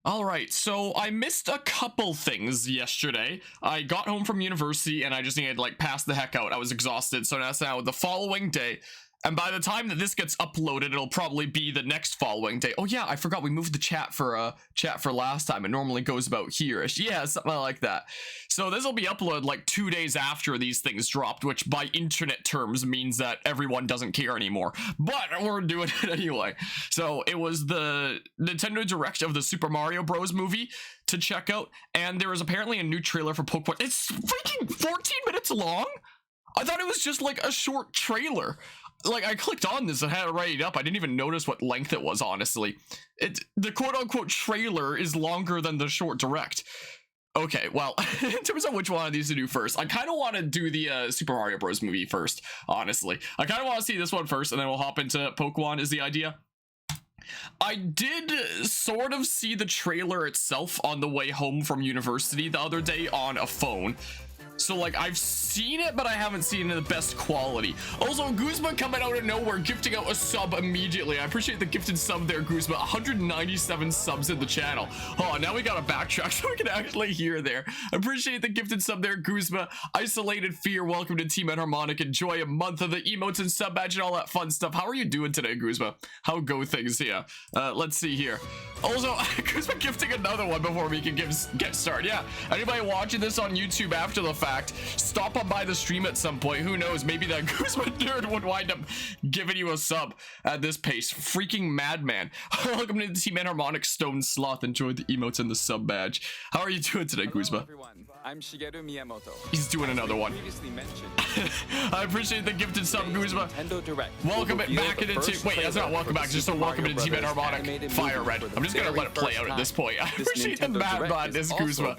All right, so I missed a couple things yesterday. I got home from university and I just needed to like pass the heck out. I was exhausted, so that's now the following day. And by the time that this gets uploaded, it'll probably be the next following day. Oh yeah, I forgot we moved the chat for last time. It normally goes about here-ish. Yeah, something like that. So this will be uploaded like 2 days after these things dropped, which by internet terms means that everyone doesn't care anymore. But we're doing it anyway. So it was the Nintendo Direct of the Super Mario Bros. Movie to check out, and there was apparently a new trailer for Pokémon. It's freaking 14 minutes long. I thought it was just like a short trailer. Like, I clicked on this and had it right up. I didn't even notice what length it was, honestly. The quote-unquote trailer is longer than the short direct. Okay, well, in terms of which one of these to do first, I kind of want to do the Super Mario Bros. Movie first, honestly. I kind of want to see this one first, and then we'll hop into Pokemon is the idea. I did sort of see the trailer itself on the way home from university the other day on a phone. So, like, I've seen it, but I haven't seen it in the best quality. Also, Guzma coming out of nowhere, gifting out a sub immediately. I appreciate the gifted sub there, Guzma. 197 subs in the channel. Oh, now we gotta backtrack so we can actually hear there. Appreciate the gifted sub there, Guzma. Isolated Fear, welcome to Team Enharmonic. Enjoy a month of the emotes and sub badge and all that fun stuff. How are you doing today, Guzma? How go things here? Let's see here. Also, Guzma gifting another one before we can get started. Yeah, anybody watching this on YouTube after the fact, stop on by the stream at some point. Who knows, maybe that Guzma nerd would wind up giving you a sub at this pace. Freaking madman. Welcome to the Team Enharmonic Stone Sloth. Enjoy the emotes and the sub badge. How are you doing today, Guzma? Everyone. I'm Shigeru Miyamoto. He's doing another one. I appreciate the gifted sub, Guzma. Welcome it back into. Wait, that's not welcome back. Just a welcome to Team Enharmonic Fire Red. I'm just gonna let it play out at this point. I appreciate the mad madness, Guzma.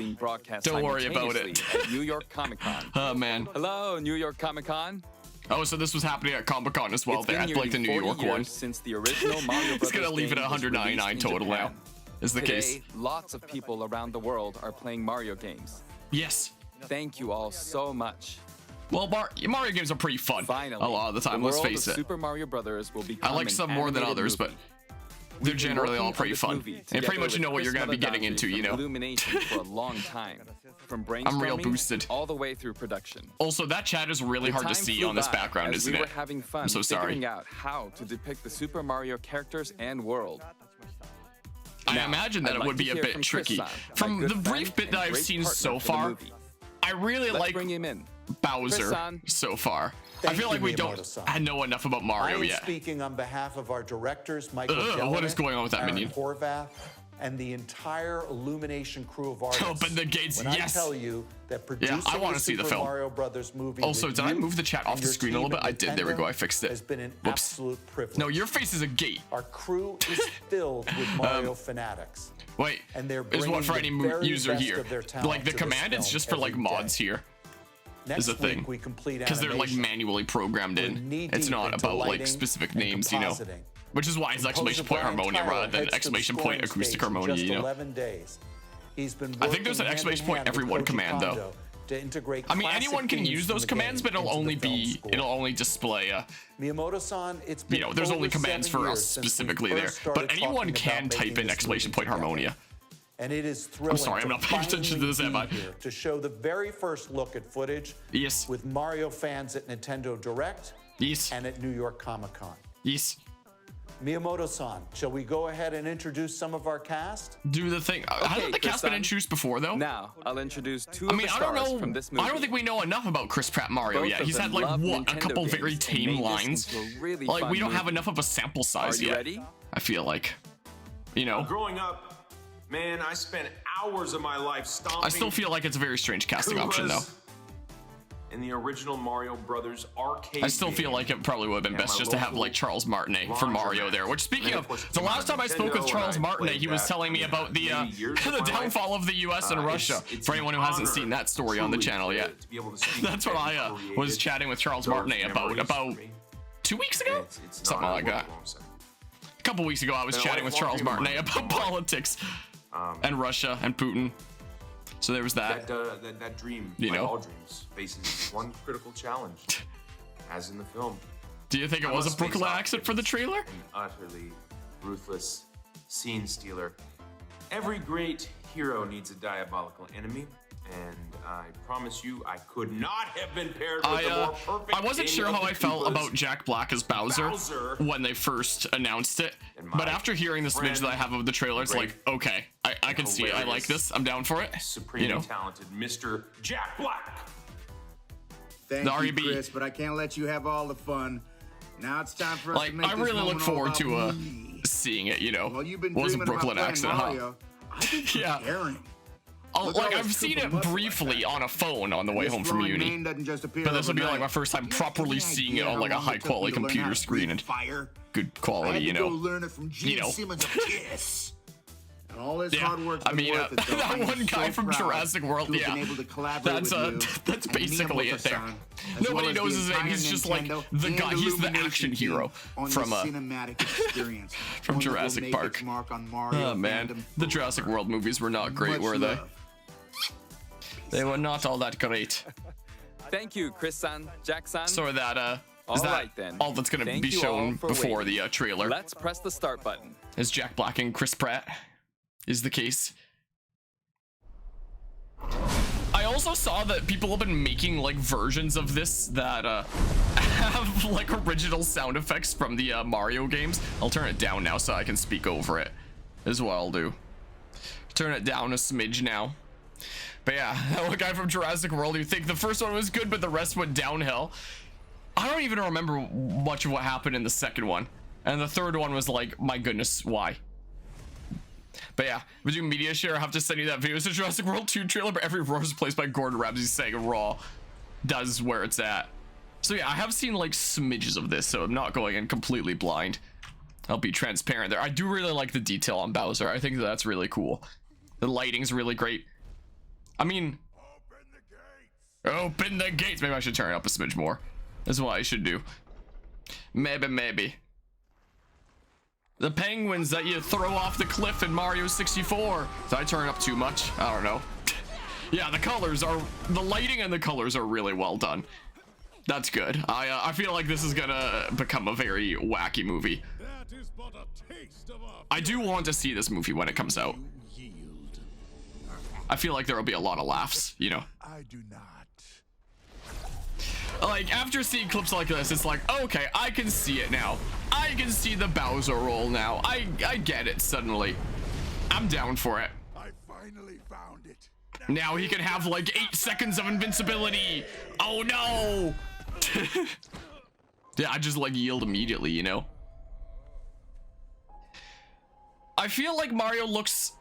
Don't worry about it. New York Comic-Con. Oh man. Hello, New York Comic-Con. Oh, so this was happening at Comic-Con as well. There, at like the New York one. Since the original Mario He's gonna leave it at 199 total now. Is the case. Lots of people around the world are playing Mario games. Yes. Thank you all so much. Well, Mario games are pretty fun. Finally, a lot of the time, let's face it. Super Mario Brothers will be. I like some more than others, but they're generally all pretty fun. And pretty much you know what you're gonna be getting into, you know. Illumination for a long time. From I'm real boosted. All the way through production. Also, that chat is really hard to see on this background, isn't it? We were having fun I'm so sorry. figuring out how to depict the Super Mario characters and world. I imagine that it would be a bit tricky. From the brief bit that I've seen so far, I really like Bowser so far. I feel like we don't know enough about Mario yet. Speaking on behalf of our directors, Michael what is going on with that minion? Horvath, and the entire Illumination crew of artists. Open the gates, when yes. I tell you that producing I want to see the film. Mario Brothers movie. Also, did I move the chat off the screen a little bit? I did. There we go. I fixed it. Has been an Whoops. absolute privilege. No, your face is a gate. Our crew is filled with Mario fanatics. Wait, and they're is what for any user here? Like the to command, it's just for like mods here. Is a thing because they're like manually programmed in. It's not about like specific names, you know. Which is why it's exclamation point harmonia rather than exclamation point acoustic harmonia, you know. I think there's an exclamation point every one command though. I mean, anyone can use those commands, but it'll only display Miyamoto-san, it's been, you know, there's only commands for us specifically there. But anyone can type in exclamation point harmonia. And it is thrilling. I'm sorry, I'm not paying attention to this, am I? To show the very first look at footage. Yes. With Mario fans at Nintendo Direct. Yes. And at New York Comic Con. Yes. Miyamoto-san, shall we go ahead and introduce some of our cast? Do the thing. Okay, hasn't the cast been introduced before though? Now I'll introduce two of the stars from this movie. I don't think we know enough about Chris Pratt Mario yet. He's had like what, a couple very tame lines. Really like we don't have enough of a sample size yet. Ready? I feel like, you know. Growing up, man, I spent hours of my life stomping. I still feel like it's a very strange casting option though. In the original Mario Brothers arcade I still feel like it probably would have been best just to have like Charles Martinet for Mario there. Which, speaking of, the last time I spoke with Charles Martinet, he was telling me about the the downfall of the US and Russia. For anyone who hasn't seen that story on the channel yet. That's what I was chatting with Charles Martinet about 2 weeks ago? Something like that. A couple weeks ago I was chatting with Charles Martinet about politics and Russia and Putin. So there was that. That dream, you know, all dreams, faces one critical challenge, as in the film. Do you think it was a Brooklyn accent for the trailer? An utterly ruthless scene stealer Every great hero needs a diabolical enemy, and I promise you, I could not have been paired with a more perfect. I wasn't king sure of how the I felt Koopas. about Jack Black as Bowser when they first announced it, but after hearing the smidge that I have of the trailer, it's like, okay, I can see it. I like this. I'm down for it. Supremely talented Mr. Jack Black. Thank you, Chris, but I can't let you have all the fun. Now it's time for us to make I this really look moment forward all to about me. seeing it. You know, While you've been was a dreaming Brooklyn about accent, playing huh? Mario, I've been preparing. Look at Like all I've this seen Koopa it muscle briefly on a phone on the way home from uni, mane doesn't just appear but this will be like overnight. my first time properly seeing it on like a high quality computer screen and good I quality. had to You go know, learn it from Gene Simmons of Kiss. And all this yeah. hard work's I been mean, worth it, though. that I am one guy so from proud Jurassic World, to have yeah, been able to collaborate that's with you that's and basically it there. Miyamoto-san, as Nobody well as knows the his name. entire He's just like Nintendo the and guy. He's the Illumination action team hero on from the cinematic experience, from one that will Jurassic make Park. its mark on Mario Oh man, fandom the Jurassic World movies were not great, Much were they? love. They were not all that great. Thank you, Chris-san, Jack-san. So that is All that right, then. all that's gonna Thank be you shown all for before waiting. the trailer? Let's press the start button. Is Jack Black and Chris Pratt is the case. I also saw that people have been making like versions of this that have like original sound effects from the Mario games. I'll turn it down now so I can speak over it is what I'll do. Turn it down a smidge now. But yeah, that guy from Jurassic World, you think the first one was good but the rest went downhill. I don't even remember much of what happened in the second one, and the third one was like, my goodness, why? But yeah, we do media share. I have to send you that video. It's a Jurassic World 2 trailer, but every roar is placed by Gordon Ramsay saying Raw does where it's at. So yeah, I have seen like smidges of this, so I'm not going in completely blind. I'll be transparent there. I do really like the detail on Bowser. I think that's really cool. The lighting's really great. I mean, open the gates. Maybe I should turn it up a smidge more. That's what I should do. Maybe. The penguins that you throw off the cliff in Mario 64. Did I turn up too much? I don't know. Yeah, the lighting and the colors are really well done. That's good. I feel like this is gonna become a very wacky movie. I do want to see this movie when it comes out. I feel like there will be a lot of laughs, you know. I do not. Like, after seeing clips like this, it's like, okay, I can see it now. I can see the Bowser roll now. I get it suddenly. I'm down for it. I finally found it. Now he can have like 8 seconds of invincibility. Oh no. Yeah, I just like yield immediately, you know. I feel like Mario looks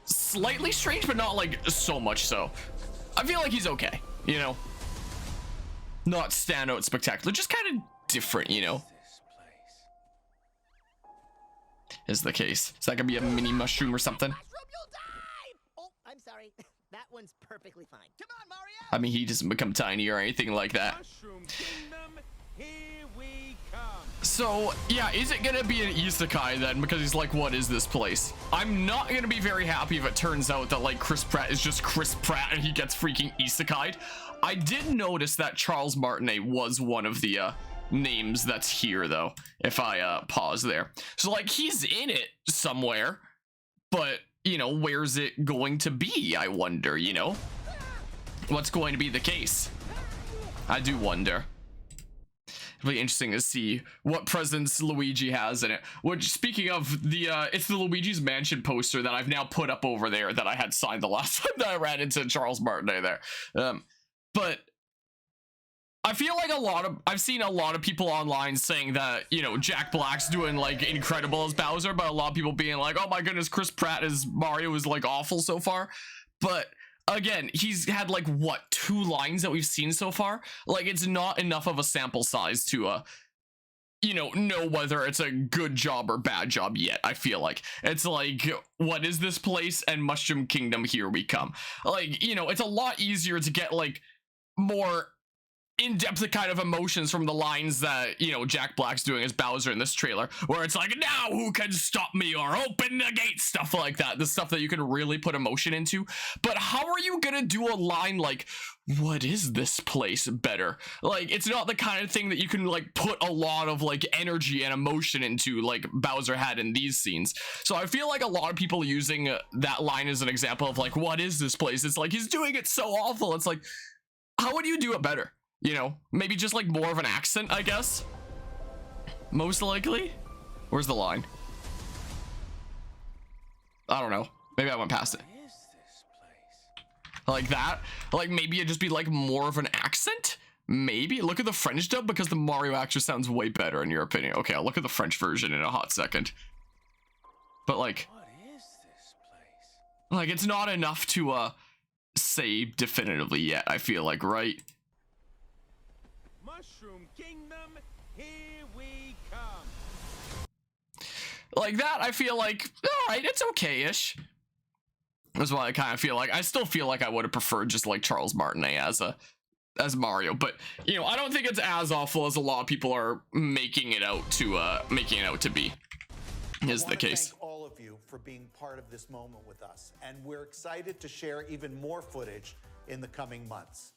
slightly strange, but not like so much so. I feel like he's okay, you know. Not standout spectacular, just kind of different, you know. Is the case. Is that gonna be a mini mushroom or something? Oh, I'm sorry. That one's perfectly fine. Come on, Mario. I mean, he doesn't become tiny or anything like that. Mushroom Kingdom, here we come. So, yeah, is it gonna be an isekai then? Because he's like, what is this place? I'm not gonna be very happy if it turns out that like Chris Pratt is just Chris Pratt and he gets freaking isekai'd. I did notice that Charles Martinet was one of the names that's here though, if I pause there. So like, he's in it somewhere, but you know, where's it going to be, I wonder, you know? What's going to be the case? I do wonder. It'll be interesting to see what presents Luigi has in it. Which, speaking of, it's the Luigi's Mansion poster that I've now put up over there that I had signed the last time that I ran into Charles Martinet there. But I feel like I've seen a lot of people online saying that, you know, Jack Black's doing like incredible as Bowser, but a lot of people being like, oh my goodness, Chris Pratt as Mario is like awful so far. But again, he's had like what, 2 lines that we've seen so far? Like, it's not enough of a sample size to you know whether it's a good job or bad job yet. I feel like it's like, what is this place? And Mushroom Kingdom, here we come. Like, you know, it's a lot easier to get like more in-depth kind of emotions from the lines that, you know, Jack Black's doing as Bowser in this trailer, where it's like, now who can stop me, or open the gate, stuff like that. The stuff that you can really put emotion into. But how are you gonna do a line like, what is this place, better? Like, it's not the kind of thing that you can like put a lot of like energy and emotion into like Bowser had in these scenes. So I feel like a lot of people using that line as an example of like, what is this place? It's like, he's doing it so awful. It's like, how would you do it better? You know, maybe just like more of an accent, I guess. Most likely. Where's the line? I don't know. Maybe I went past it. Like that. Like maybe it'd just be like more of an accent. Maybe. Look at the French dub, because the Mario actor sounds way better in your opinion. Okay, I'll look at the French version in a hot second. But like, What is this place? like it's not enough to say definitively yet, I feel like, right? Mushroom Kingdom, here we come. Like that, I feel like, all right, it's okay-ish. That's why I kind of feel like, I still feel like I would have preferred just like Charles Martinet as Mario, but you know, I don't think it's as awful as a lot of people are making it out to be. Is the case. Thank all of you for being part of this moment with us, and we're excited to share even more footage in the coming months.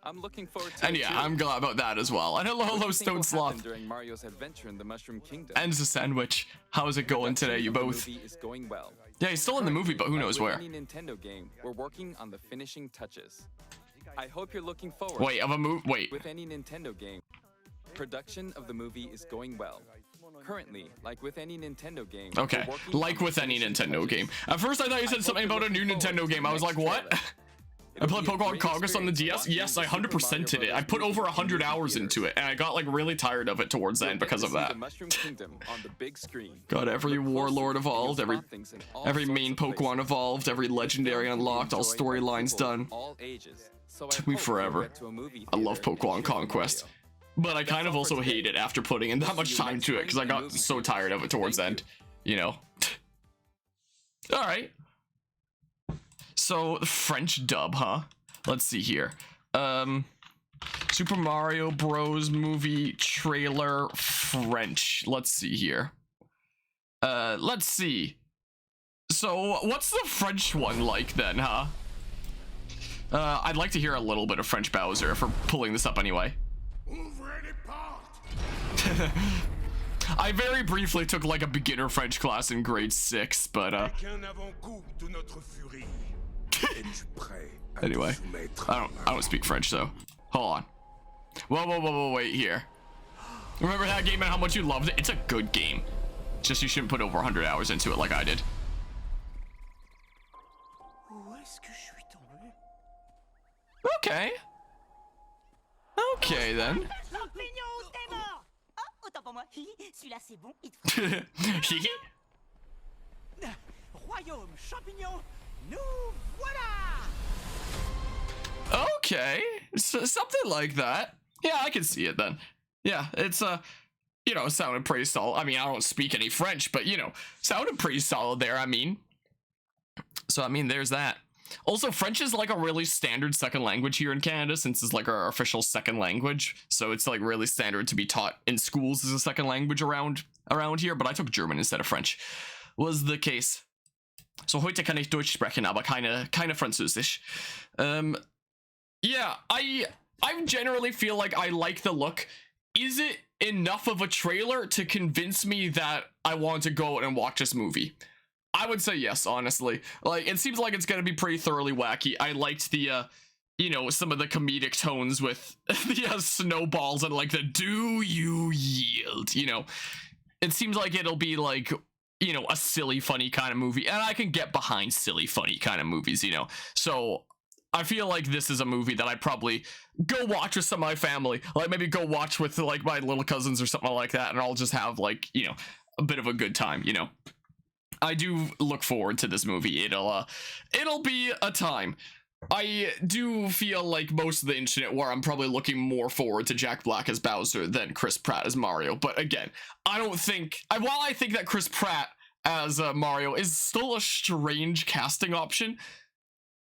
I'm looking forward to And it yeah, too. I'm glad about that as well. And hello, What do hello, you think Stone will Sloth. happen during Mario's adventure in the Mushroom Kingdom? And the sandwich. How's it going today, you The both? movie is going well. Yeah, he's still in the movie, but who Like knows with where. any Nintendo game, we're working on the finishing touches. I hope you're looking forward. Wait, of a move? Wait. With any Nintendo game, production of the movie is going well. Currently, like with any Nintendo game, Okay, we're working like on with the any finishing Nintendo touches. game. At first I thought you said something about a new Nintendo game. I was like, what? I played Pokemon Congress on the DS? Yes, I 100% did it. I put over 100 hours into it, and I got like really tired of it towards the end because of that. The Mushroom Kingdom on the big screen. God, every Look closer, warlord you'll evolved, spot every things in all every sorts main of Pokemon places. evolved, every legendary Film can be unlocked, all enjoyed by storylines people done. of all ages. So I Took me hope you'll forever. get to a movie I love theater and Pokemon cheer for Conquest. Mario. But I kind of all for also today. hate it after putting in that much See you time next to it because I spring in got movie so theaters. tired of it towards the Thank end, you know. All right. So French dub, huh? Let's see here. Super Mario Bros. Movie trailer French. Let's see here. Let's see. So what's the French one like then, huh? I'd like to hear a little bit of French Bowser if we're pulling this up anyway. Ouvrez les portes. I very briefly took like a beginner French class in grade 6, but Qu'un avant-goût de notre furie. Es-tu prêt à te anyway, soumettre I don't speak French though. Hold on. Whoa, wait here. Remember that game and how much you loved it? It's a good game. Just you shouldn't put over 100 hours into it like I did. Où est-ce que je suis tombé? Okay. Okay then. Champignon, t'es mort! Oh, autant pour moi. Celui-là, c'est bon. Il te Royaume champignon, nous voilà! Okay, so something like that. Yeah, I can see it then. Yeah, it's you know, sounded pretty solid. I mean, I don't speak any French, but you know, sounded pretty solid there. I mean, so I mean, there's that. Also, French is like a really standard second language here in Canada, since it's like our official second language. So it's like really standard to be taught in schools as a second language around here. But I took German instead of French. Was the case. So heute kann ich Deutsch sprechen, aber keine Französisch. Yeah, I generally feel like I like the look. Is it enough of a trailer to convince me that I want to go and watch this movie? I would say yes, honestly. Like, it seems like it's gonna be pretty thoroughly wacky. I liked the, you know, some of the comedic tones with the snowballs and like the "do you yield?" You know, it seems like it'll be like, you know, a silly, funny kind of movie, and I can get behind silly, funny kind of movies, you know. So I feel like this is a movie that I'd probably go watch with some of my family, like maybe go watch with like my little cousins or something like that, and I'll just have like, you know, a bit of a good time, you know. I do look forward to this movie. It'll be a time. I do feel like most of the internet where I'm probably looking more forward to Jack Black as Bowser than Chris Pratt as Mario. But again, I don't think, while I think that Chris Pratt as Mario is still a strange casting option,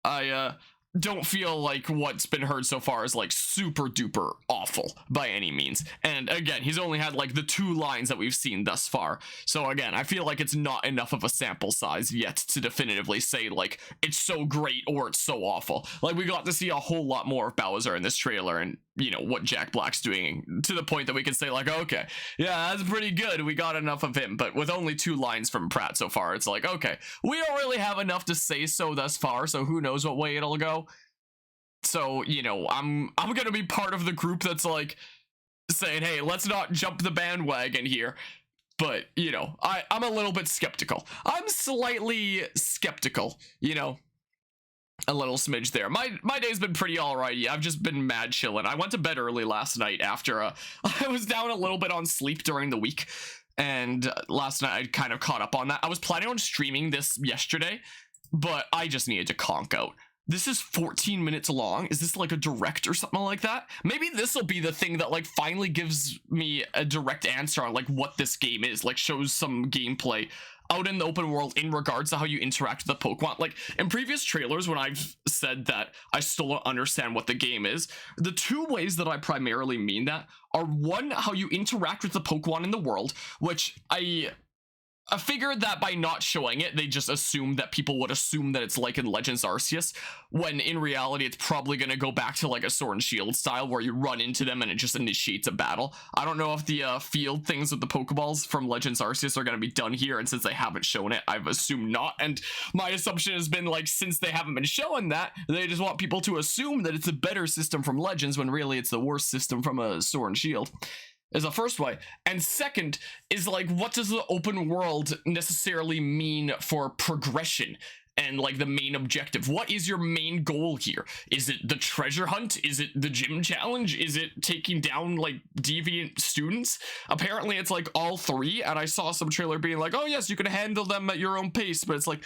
I don't feel like what's been heard so far is like super duper awful by any means. And again, he's only had like the 2 lines that we've seen thus far. So again, I feel like it's not enough of a sample size yet to definitively say like it's so great or it's so awful. Like we got to see a whole lot more of Bowser in this trailer and you know what Jack Black's doing to the point that we can say like, okay, yeah, that's pretty good. We got enough of him, but with only 2 lines from Pratt so far, it's like, okay, we don't really have enough to say so thus far. So who knows what way it'll go. So, you know, I'm gonna be part of the group that's like saying, hey, let's not jump the bandwagon here. But, you know, I'm a little bit skeptical. I'm slightly skeptical, you know, a little smidge there. My day's been pretty alrighty. I've just been mad chilling. I went to bed early last night after I was down a little bit on sleep during the week. And last night I kind of caught up on that. I was planning on streaming this yesterday, but I just needed to conk out. This is 14 minutes long. Is this like a direct or something like that? Maybe this will be the thing that like finally gives me a direct answer on like what this game is, like shows some gameplay out in the open world in regards to how you interact with the Pokemon. Like in previous trailers when I've said that I still don't understand what the game is, the 2 ways that I primarily mean that are 1, how you interact with the Pokemon in the world, which I figured that by not showing it, they just assumed that people would assume that it's like in Legends Arceus, when in reality it's probably going to go back to like a Sword and Shield style where you run into them and it just initiates a battle. I don't know if the field things with the Pokeballs from Legends Arceus are going to be done here, and since they haven't shown it, I've assumed not. And my assumption has been like, since they haven't been showing that, they just want people to assume that it's a better system from Legends when really it's the worst system from a Sword and Shield. Is the first way. And second is like, what does the open world necessarily mean for progression and like the main objective? What is your main goal here? Is it the treasure hunt? Is it the gym challenge? Is it taking down like deviant students? Apparently it's like all 3, and I saw some trailer being like, oh yes, you can handle them at your own pace, but it's like,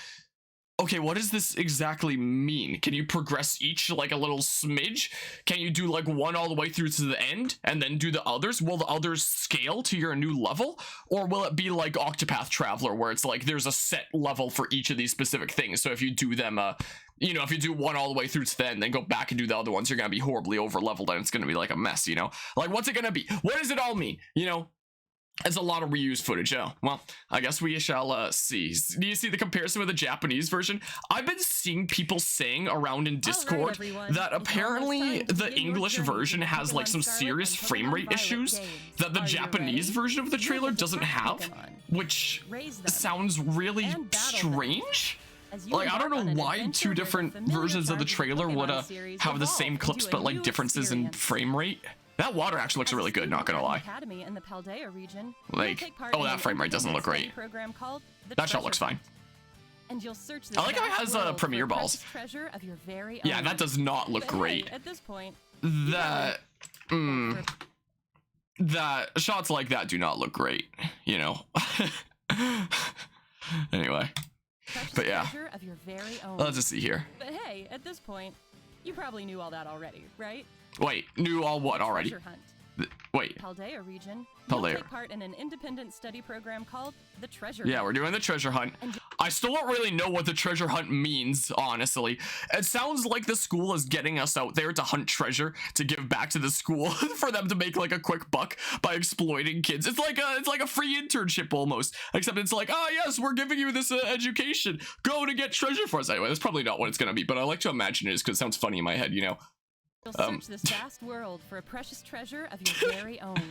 okay, what does this exactly mean? Can you progress each like a little smidge? Can you do like 1 all the way through to the end and then do the others? Will the others scale to your new level? Or will it be like Octopath Traveler where it's like there's a set level for each of these specific things? So if you do them, you know, if you do 1 all the way through to the end, then go back and do the other ones, you're gonna be horribly over leveled and it's gonna be like a mess, you know? Like, what's it gonna be? What does it all mean? You know? It's a lot of reused footage. Oh, well, I guess we shall see. Do you see the comparison with the Japanese version? I've been seeing people saying around in Discord that apparently the English version has like some serious frame rate issues that the Japanese version of the trailer doesn't have, which sounds really strange. Like, I don't know why 2 different versions of the trailer would have the same clips but like differences in frame rate. That water actually looks really good, not gonna lie. Like, oh, that frame rate doesn't look great. That shot looks fine. I like how it has Premier Balls. Yeah, that does not look great. That, that shots like that do not look great, you know. Anyway, but yeah, let's just see here. But hey, at this point, you probably knew all that already, right? Wait, knew all what already? Wait. Paldea region. Paldea. Take part in an independent study program called the Treasure Yeah, Hunt. we're doing the treasure hunt. I still don't really know what the treasure hunt means, honestly. It sounds like the school is getting us out there to hunt treasure to give back to the school for them to make like a quick buck by exploiting kids. It's like a free internship almost, except it's like, oh yes, we're giving you this education. Go to get treasure for us. Anyway, that's probably not what it's gonna be, but I like to imagine it is because it sounds funny in my head, you know. You'll search this vast world for a precious treasure of your very own.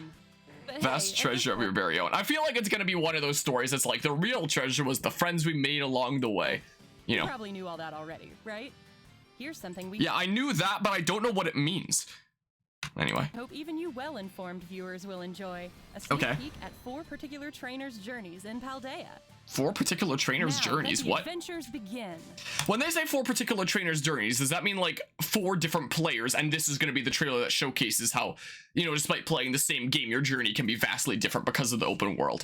But vast treasure of your very own. I feel like it's gonna be one of those stories that's like the real treasure was the friends we made along the way. You know. You probably knew all that already, right? Here's something we— Yeah, I knew that, but I don't know what it means. Anyway. Hope even you well-informed viewers will enjoy a sneak peek at 4 particular trainers' journeys in Paldea. 4 particular trainers' journeys? What? Adventures begin. When they say 4 particular trainers' journeys, does that mean like 4 different players? And this is going to be the trailer that showcases how, you know, despite playing the same game, your journey can be vastly different because of the open world.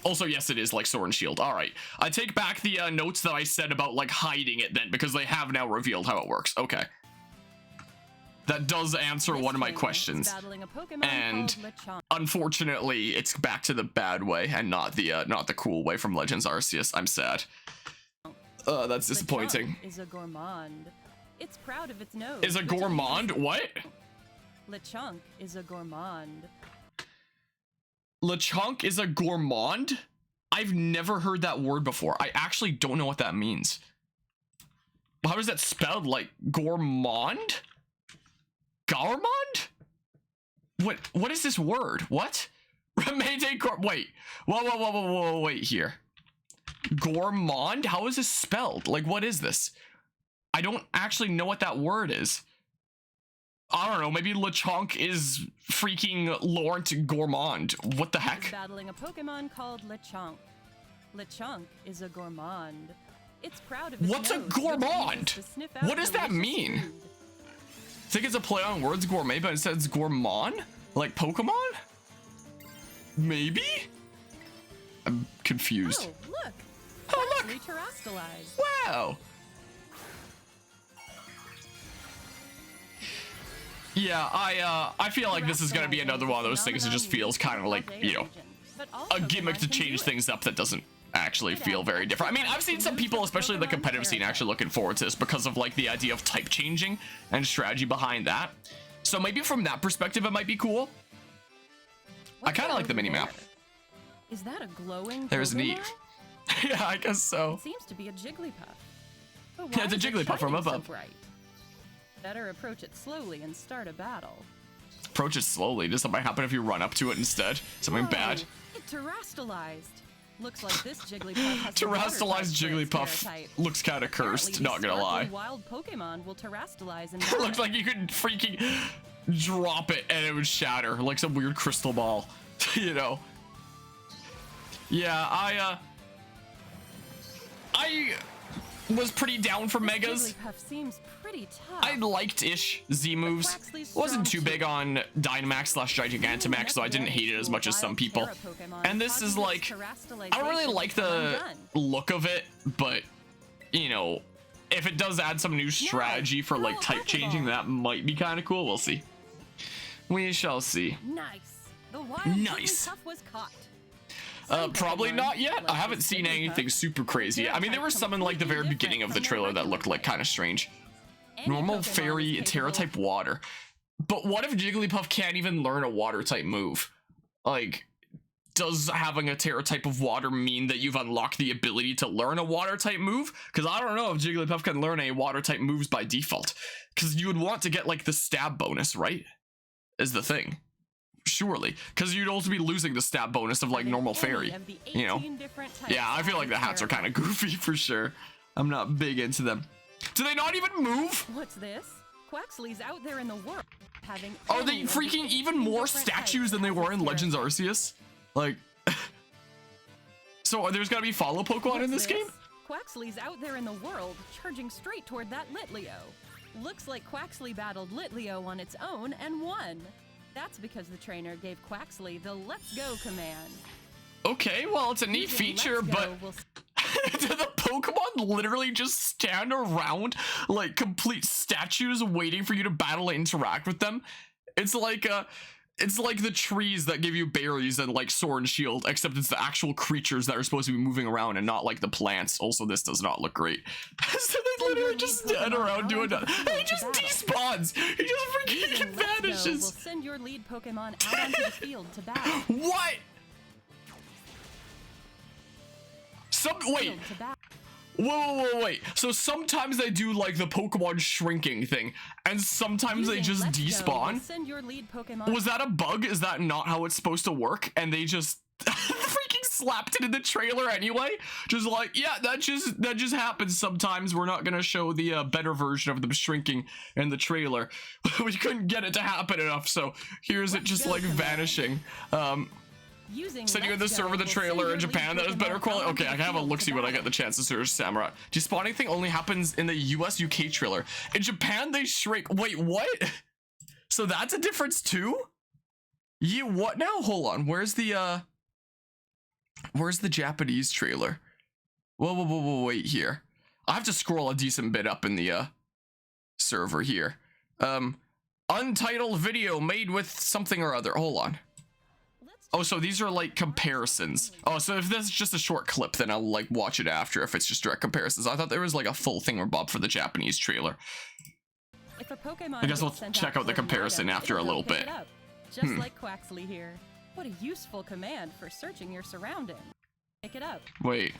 Also, yes, it is like Sword and Shield. All right. I take back the notes that I said about like hiding it then, because they have now revealed how it works. Okay. That does answer one of my questions, and unfortunately, it's back to the bad way and not the cool way from Legends Arceus. I'm sad. That's disappointing. LeChonk is a gourmand. It's proud of its nose. Is a gourmand? What? LeChonk is a gourmand. LeChonk is a gourmand? I've never heard that word before. I actually don't know what that means. How is that spelled? Like gourmand? Gourmand? What is this word? What? Wait. Whoa, wait here. Gourmand? How is this spelled? Like, what is this? I don't actually know what that word is. I don't know, maybe LeChonk is freaking Laurent Gourmand. What the heck? He's battling a Pokemon called LeChonk. LeChonk is a gourmand. It's proud of its What's a nose, gourmand? What does that mean? Food. I think it's a play on words, gourmet, but it says gourmand? Like Pokemon? Maybe? I'm confused. Oh, look! Oh, look! Terastallized. Wow! Yeah, I feel like this is gonna be another one of those things that just feels kind of like, you know, a gimmick to change things up that doesn't actually feel very different. I mean, I've seen some people, especially in the competitive scene, actually looking forward to this because of like the idea of type changing and strategy behind that. So maybe from that perspective, it might be cool. I kind of like the mini-map. Is that a glowing There's Pokemon? neat. Yeah, I guess so. It seems to be a Jigglypuff. But Yeah, it's a why is it Jigglypuff from shining so above. bright? Better approach it slowly and start a battle. Approach it slowly. Does something happen if you run up to it instead? Something Whoa, bad? It terastallized. Looks like this Jigglypuff has Terastallized Jigglypuff looks kind of cursed, not gonna lie. Wild Pokemon will terastallize and It looks like you could freaking drop it and it would shatter like some weird crystal ball, you know. Yeah, I was pretty down for Megas. Jigglypuff seems pretty tough. I liked-ish Z moves. Wasn't too big on Dynamax/Gigantamax, so I didn't hate it as much as some people. And this is like, I don't really like the look of it, but you know, if it does add some new strategy for like type changing, that might be kind of cool. We'll see. We shall see. Nice. The wild Nice. Jigglypuff was caught. Probably not yet. I haven't seen anything super crazy. I mean, there were some in like the very beginning of the trailer that looked like kind of strange. Normal fairy, Terra type water. But what if Jigglypuff can't even learn a water type move? Like, does having a Terra type of water mean that you've unlocked the ability to learn a water type move? Because I don't know if Jigglypuff can learn any water type moves by default. Because you would want to get like the stab bonus, right? Is the thing. Surely, because you'd also be losing the stab bonus of like normal fairy, you know. Yeah, I feel like the hats are kind of goofy for sure. I'm not big into them. Do they not even move? What's this? Quaxly's out there in the world having. Are they freaking even more statues than they were in Legends Arceus? Like, so there's gotta be follow Pokemon in this game? Quaxly's out there in the world, charging straight toward that Litleo. Looks like Quaxly battled Litleo on its own and won. That's because the trainer gave Quaxly the Let's Go command. Okay, well, it's a neat feature, but do the Pokemon literally just stand around like complete statues waiting for you to battle and interact with them? It's like the trees that give you berries and like Sword and Shield, except it's the actual creatures that are supposed to be moving around and not like the plants. Also, this does not look great. So they literally just stand around doing that. He just despawns. He just freaking vanishes. We'll send your lead Pokemon out onto the field to battle. What? Wait. Wait. So sometimes they do like the Pokemon shrinking thing, and sometimes they just despawn. Send your lead Pokemon. Was that a bug? Is that not how it's supposed to work? And they just freaking slapped it in the trailer anyway? Just like, yeah, that just happens sometimes. We're not gonna show the better version of them shrinking in the trailer. We couldn't get it to happen enough, so here's it just like vanishing. Send you in the server the trailer in Japan that is better quality. Okay, I can have a look-see when I get the chance to search Samurai. Despawning thing only happens in the US UK trailer. In Japan they shrink. Wait, what? So that's a difference too? Yeah, what now? Hold on. Where's the Japanese trailer? Whoa, wait here. I have to scroll a decent bit up in the server here. Untitled video made with something or other. Hold on. Oh, so these are like comparisons. Oh, so if this is just a short clip, then I'll like watch it after if it's just direct comparisons. I thought there was like a full thingamabob for the Japanese trailer. If a Pokemon I guess we'll gets sent check out the toward an comparison item, after a it'll little go pick bit. it up, just like Quaxley here. What a useful command for searching your surroundings. Pick it up. Wait.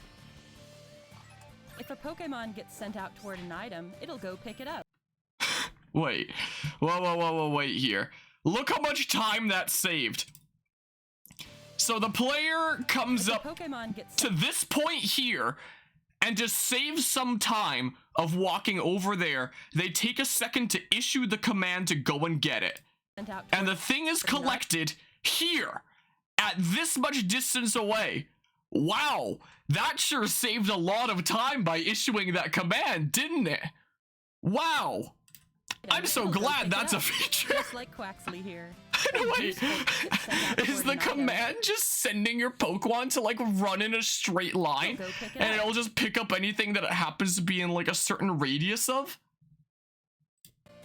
If a Pokemon gets sent out toward an item, it'll go pick it up. Wait. Whoa, wait here. Look how much time that saved. So the player comes up to this point here and just saves some time of walking over there. They take a second to issue the command to go and get it. And the thing is collected here at this much distance away. Wow, that sure saved a lot of time by issuing that command, didn't it? Wow. I'm so glad that's a feature. Just like Quaxley here. Wait, is the command just sending your Pokemon to like run in a straight line and it'll just pick up anything that it happens to be in like a certain radius of?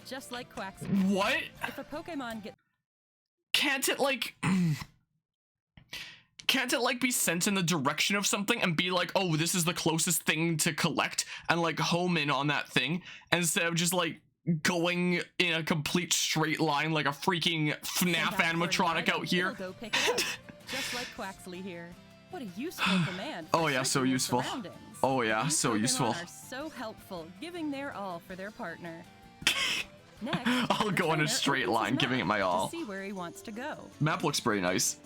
Just like Quaxley. What? If a Pokemon gets... Can't it like be sent in the direction of something and be like, oh, this is the closest thing to collect and like home in on that thing instead of just like going in a complete straight line like a freaking FNAF animatronic out here? Go pick it up. Just like Quaxley here. What a useful command. Oh yeah, so useful. Oh yeah, so useful. Are so helpful, giving their all for their partner. Next, I'll go in a straight line, giving it my all. To see where he wants to go. Map looks pretty nice.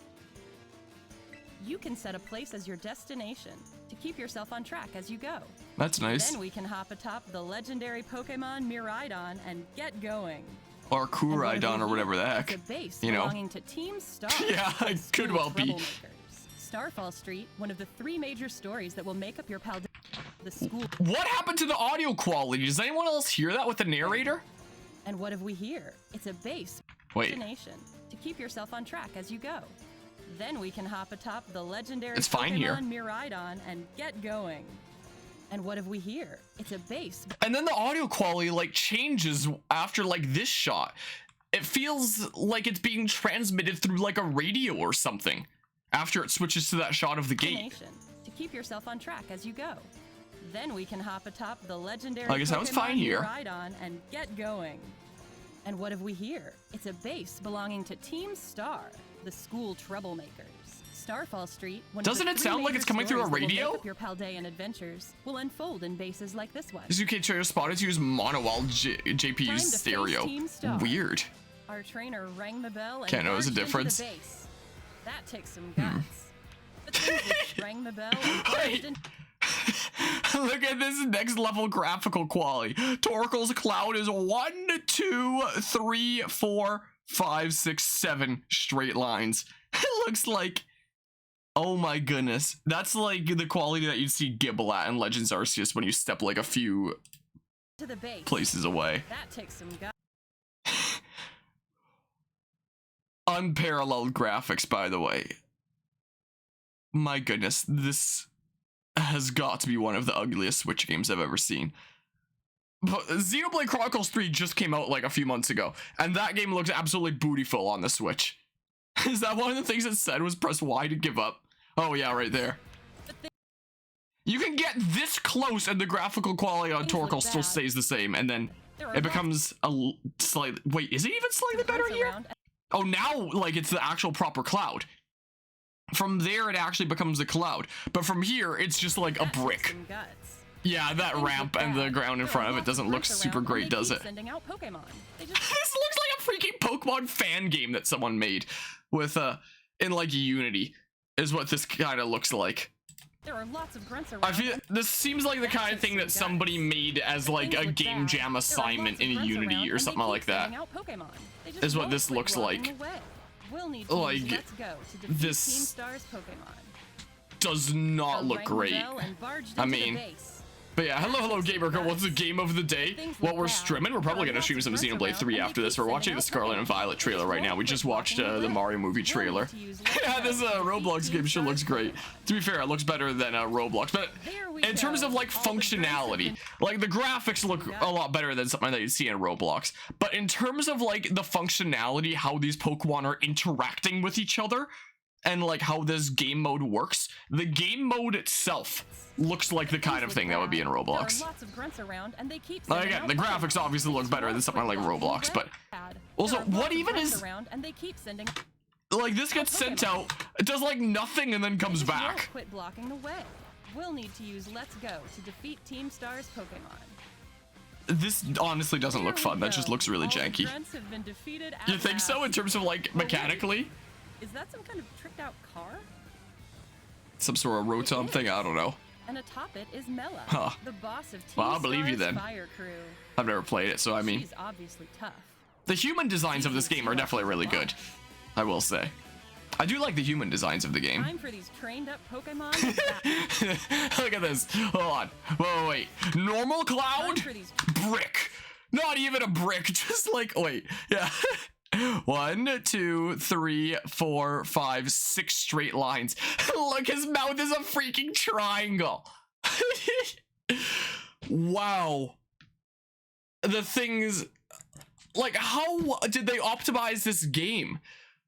You can set a place as your destination to keep yourself on track as you go. That's nice. Then we can hop atop the legendary Pokemon Miraidon and get going. Or Kuraidon or whatever the heck. It's a base you know. belonging to Team Star. Yeah, it could well be. Starfall Street, one of the 3 major stories that will make up your pal. The school. What happened to the audio quality? Does anyone else hear that with the narrator? And what have we here? It's a base destination to keep yourself on track as you go. Then we can hop atop the legendary Pokemon Miraidon and get going. And what have we here? It's a base. And then the audio quality like changes after like this shot. It feels like it's being transmitted through like a radio or something after it switches to that shot of the gate. To keep yourself on track as you go. Then we can hop atop the legendary I guess that was fine here. Miraidon and get going. And what have we here? It's a base belonging to Team Star, the school troublemakers. Starfall Street. Doesn't it sound like it's coming through a radio? Your Paldean adventures will unfold in bases like this one. This UK trainer spotted to use mono-wall JPU's stereo. Weird. Our trainer rang the bell and can't notice a difference. That takes some guts. But rang the bell and look at this next level graphical quality. Torkoal's cloud is 1, 2, 3, 4, 5, 6, 7 straight lines. It looks like, oh my goodness, that's like the quality that you'd see Gibble at in Legends Arceus when you step like a few places away. That takes some guts. Unparalleled graphics, by the way. My goodness, this has got to be one of the ugliest Switch games I've ever seen. But Xenoblade Chronicles 3 just came out like a few months ago, and that game looks absolutely bootyful on the Switch. Is that one of the things it said was press Y to give up? Oh yeah, right there. You can get this close and the graphical quality on Torkoal still stays the same, and then it becomes a slightly... Wait, is it even slightly better here? Oh, now, like, it's the actual proper cloud. From there, it actually becomes a cloud. But from here, it's just like a brick. Yeah, that ramp and the ground in front of it doesn't look super great, does it? This looks like a freaking Pokemon fan game that someone made with, in like Unity, is what this kind of looks like. There are lots of grunts around. I feel this seems like the kind of thing that somebody made as like a game jam assignment in Unity or something like that. Is what this looks like. Like, this does not look great. I mean, but yeah, hello gamer girl, what's the game of the day? Well, we're streaming. We're probably gonna stream some Xenoblade 3 after this. We're watching the Scarlet and Violet trailer right now. We just watched the Mario movie trailer. Yeah, this Roblox game sure looks great. To be fair, it looks better than Roblox, but in terms of like functionality, like the graphics look a lot better than something that you'd see in Roblox. But in terms of like the functionality, how these Pokemon are interacting with each other, and like how this game mode works, the game mode itself looks like the kind of thing that would be in Roblox. There are lots of grunts around, and they keep Like, again, the graphics obviously look better than something like Roblox, but also, what even is and they keep sending like this gets sent out, it does like nothing and then comes back. Quit blocking the way. We'll need to use Let's Go to defeat Team Star's Pokemon. This honestly doesn't look fun. That just looks really janky. You think so in terms of like mechanically? Is that some kind of tricked out car? Some sort of rotom thing? I don't know. And atop it is Mela, Huh. the boss of Team Well, I'll believe you Star's then. Fire Crew. I've never played it, so I mean, She's obviously tough. the human designs of this game are definitely really good. I will say. I do like the human designs of the game. Time for these trained up Pokemon. Look at this. Hold on. Whoa, wait. Normal cloud? Brick. Not even a brick. Just like, wait. Yeah. 1, 2, 3, 4, 5, 6 straight lines. Look, his mouth is a freaking triangle. Wow. The things, like, how did they optimize this game?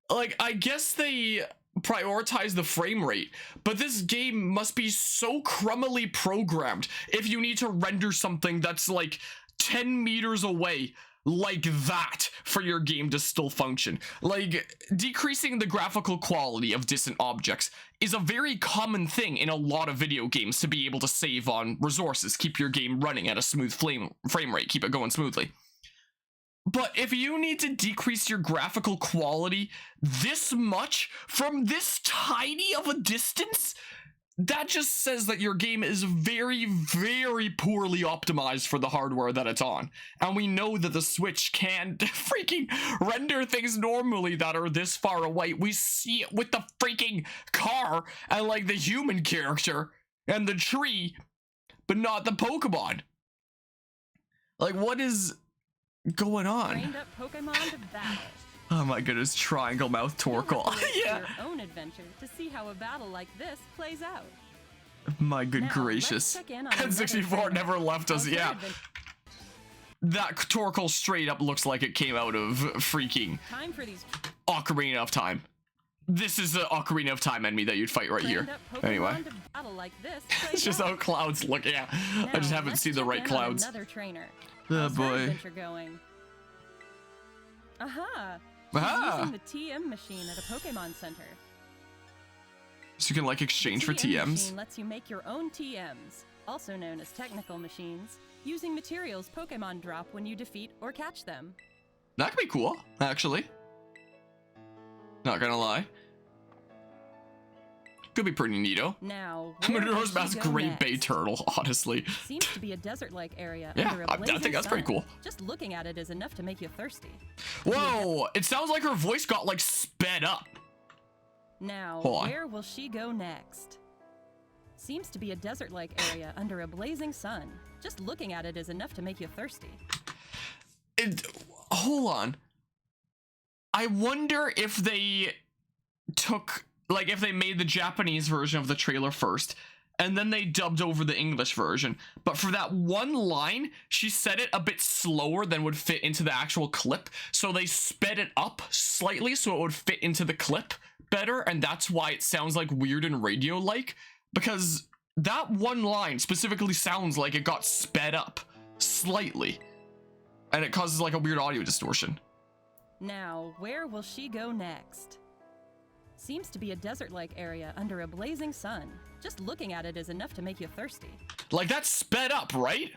Like, I guess they prioritize the frame rate, but this game must be so crummily programmed if you need to render something that's like 10 meters away like that for your game to still function. Like, decreasing the graphical quality of distant objects is a very common thing in a lot of video games to be able to save on resources, keep your game running at a smooth frame rate, keep it going smoothly. But if you need to decrease your graphical quality this much from this tiny of a distance, that just says that your game is very, very poorly optimized for the hardware that it's on. And we know that the Switch can freaking render things normally that are this far away. We see it with the freaking car and like the human character and the tree, but not the Pokemon. Like, what is going on? Trained up Pokemon to battle. Oh my goodness, triangle mouth Torkoal. Yeah. Your own adventure to see how a battle like this plays out. My good Now, gracious. let's check in on N64 another never left us. trainer. Yeah. That Torkoal straight up looks like it came out of freaking Time for these Ocarina of Time. This is the Ocarina of Time enemy that you'd fight right here. trained up Pokemon Anyway. to battle like this It's plays just out. how clouds look. Yeah. I Now, just haven't let's seen the check right in on clouds. Another trainer. Oh How's her boy. adventure going? Aha! Aha! Using the TM machine at a Pokemon Center. So you can like exchange for The TM TMs. machine lets you make your own TMs, also known as technical machines, using materials Pokemon drop when you defeat or catch them. That could be cool, actually. Not gonna lie. Could be pretty neato. Now, Majora's Mask Great Bay Turtle, honestly. Seems to be a desert-like area. Yeah, under a I blazing think that's pretty sun. cool. Just looking at it is enough to make you thirsty. Whoa! It sounds like her voice got like sped up. Now, Hold on. where will she go next? Seems to be a desert-like area under a blazing sun. Just looking at it is enough to make you thirsty. Hold on. I wonder if they took, like, if they made the Japanese version of the trailer first, and then they dubbed over the English version. But for that one line, she said it a bit slower than would fit into the actual clip. So they sped it up slightly so it would fit into the clip better. And that's why it sounds like weird and radio-like. Because that one line specifically sounds like it got sped up slightly. And it causes like a weird audio distortion. Now, where will she go next? Seems to be a desert-like area under a blazing sun. Just looking at it is enough to make you thirsty. Like, that's sped up, right?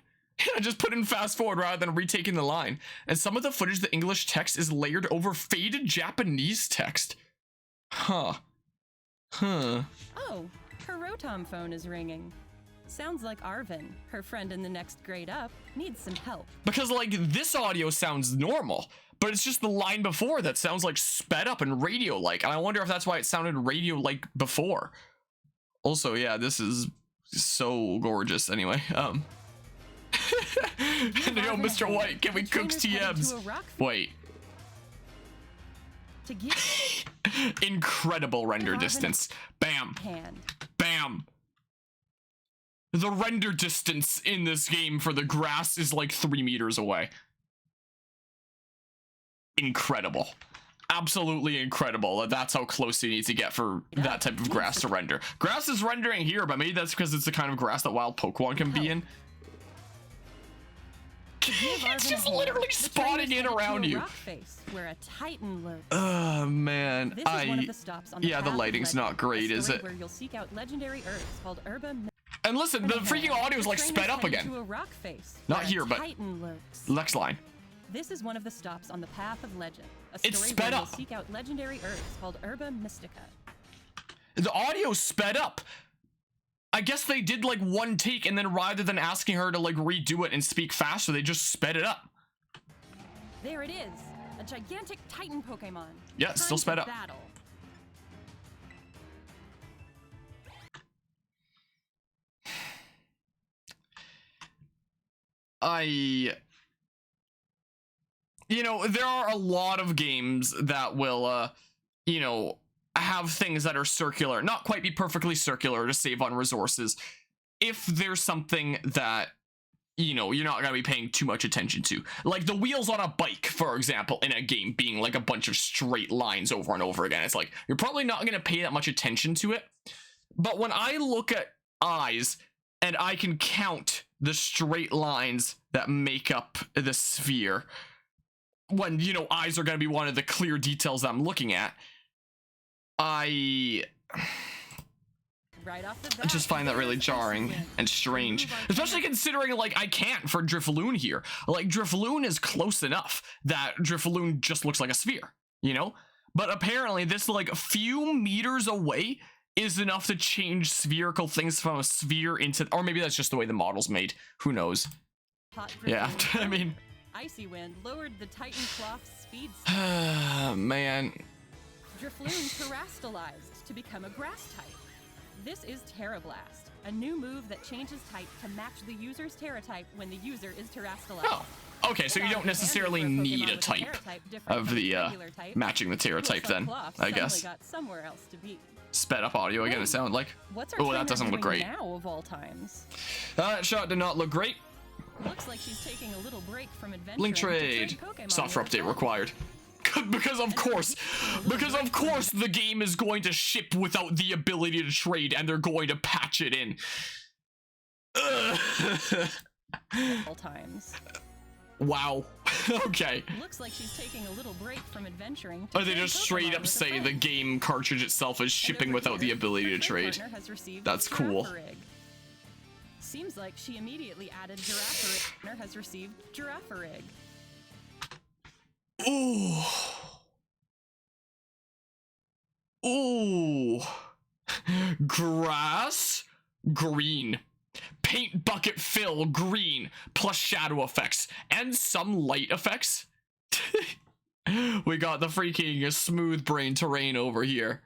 I just put in fast forward rather than retaking the line. And some of the footage, the English text is layered over faded Japanese text. Huh. Oh, her Rotom phone is ringing. Sounds like Arvin, her friend in the next grade up, needs some help. Because, like, this audio sounds normal, but it's just the line before that sounds like sped up and radio-like. And I wonder if that's why it sounded radio-like before. Also, yeah, this is so gorgeous. Anyway, Yo, Mr. White, can we cook TMs? Wait. To get Incredible render distance. Bam. Bam. The render distance in this game for the grass is like 3 meters away. Incredible. absolutely incredible. That's how close you need to get for that type of grass to render. Grass is rendering here, but maybe that's because it's the kind of grass that wild Pokemon can be in. It's just literally spawning in around you. Where a Titan lurks. Oh man, This is one of the stops on the yeah, the path of lighting's legend, not great, a is story it? Where you'll seek out legendary herbs called Herba. And listen, the freaking audio is like sped up again. To a rock face, Not where here, a but Titan lurks. next line. This is one of the stops on the path of legend. A It's story sped where up. you'll seek out legendary herbs called Herba Mystica. The audio sped up. I guess they did like one take, and then rather than asking her to like redo it and speak faster, they just sped it up. There it is, a gigantic Titan Pokemon. Yeah, it's still Time sped to up. Battle. You know, there are a lot of games that will, you know, have things that are circular, not quite be perfectly circular to save on resources. If there's something that, you know, you're not going to be paying too much attention to. Like the wheels on a bike, for example, in a game being like a bunch of straight lines over and over again. It's like, you're probably not going to pay that much attention to it. But when I look at eyes and I can count the straight lines that make up the sphere, when, you know, eyes are going to be one of the clear details that I'm looking at, I just find that really jarring and strange, especially considering like I can't for Drifloon here. Like Drifloon is close enough that Drifloon just looks like a sphere, you know, but apparently this like a few meters away is enough to change spherical things from a sphere into, or maybe that's just the way the model's made, who knows. Yeah, I mean, Icy Wind lowered the Titan Cloth's speed. Man. Drifloon terastallized to become a grass type. This is Terra Blast, a new move that changes type to match the user's Terra type when the user is terastallized. Oh, okay, so you don't necessarily need a type of the matching the Terra type then, I guess. Got somewhere else to be. Sped up audio again, it sounded like. Oh, that doesn't look great. Now of all times. That shot did not look great. Looks like she's taking a little break from adventure. Link trade. Software update required. because of course the game is going to ship without the ability to trade, and they're going to patch it in. All times. Wow. Okay. Looks like she's taking a little break from adventuring. Or they just straight up say the game cartridge itself is shipping without the ability to trade. That's cool. Seems like she immediately added Giraffe Partner has received Giraffe Rig. Ooh. Ooh. Grass, green. Paint bucket fill, green. Plus shadow effects. And some light effects. We got the freaking smooth brain terrain over here.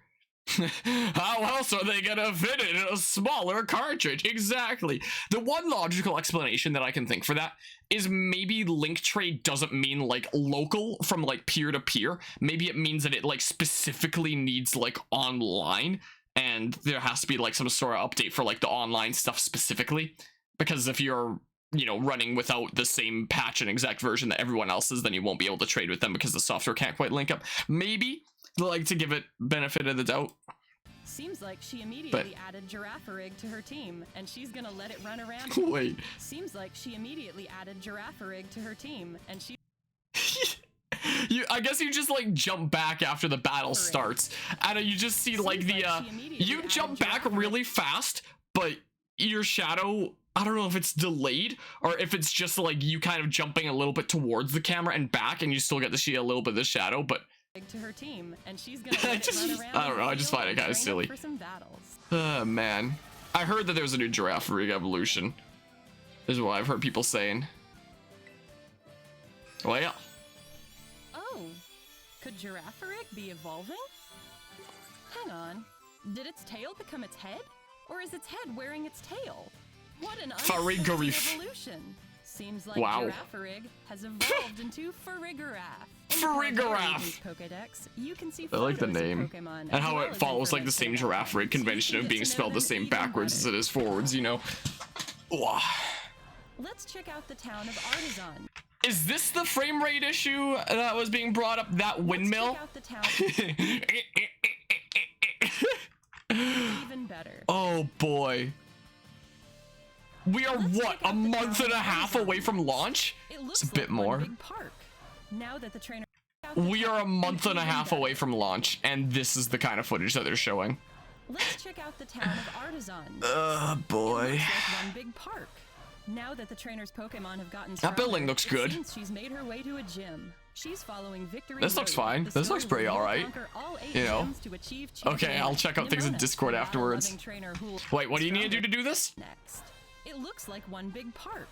How else are they gonna fit it in a smaller cartridge? Exactly. The one logical explanation that I can think for that is maybe link trade doesn't mean like local from like peer to peer. Maybe it means that it like specifically needs like online, and there has to be like some sort of update for like the online stuff specifically. Because if you're, you know, running without the same patch and exact version that everyone else is, then you won't be able to trade with them because the software can't quite link up. Maybe, like, to give it benefit of the doubt. Seems like she immediately added Giraffe Rig to her team, and she's gonna let it run around. Wait. Seems like she immediately added Giraffe Rig to her team, and she... I guess you just like jump back after the battle starts, and you just see like the you jump back really fast, but your shadow, I don't know if it's delayed or if it's just like you kind of jumping a little bit towards the camera and back, and you still get to see a little bit of the shadow, but to her team, and she's gonna let it run around. I don't know, I just find it kind of silly. For some battles. Man, I heard that there's a new Giraffe Rig evolution. This is what I've heard people saying. Well, yeah. Oh, could Giraffe Rig be evolving? Hang on, did its tail become its head? Or is its head wearing its tail? What an unexpected evolution. Seems like Giraffe Rig has evolved into Farigiraffe. Farigiraffe! Pokédex, you can see I like the name. Pokemon, and how it follows like the same Giraffe Rig convention of being spelled the same backwards as it is forwards, you know. Let's check out the town of Artisan. Is this the frame rate issue that was being brought up? That windmill? Even better. Oh boy. We are what, a month and a half away from launch? It's a bit more. Now that the trainer We are a month and a half away from launch, and this is the kind of footage that they're showing. Let's check out the town of Artisan. Boy. It looks like one big park. Now that the trainer's Pokemon have gotten stronger, that building looks good. She's made her way to a gym. She's following Victory. This looks fine. This looks pretty alright. You know. Okay, I'll check out things in Discord afterwards. Wait, what do you need to do this? Next. It looks like one big park.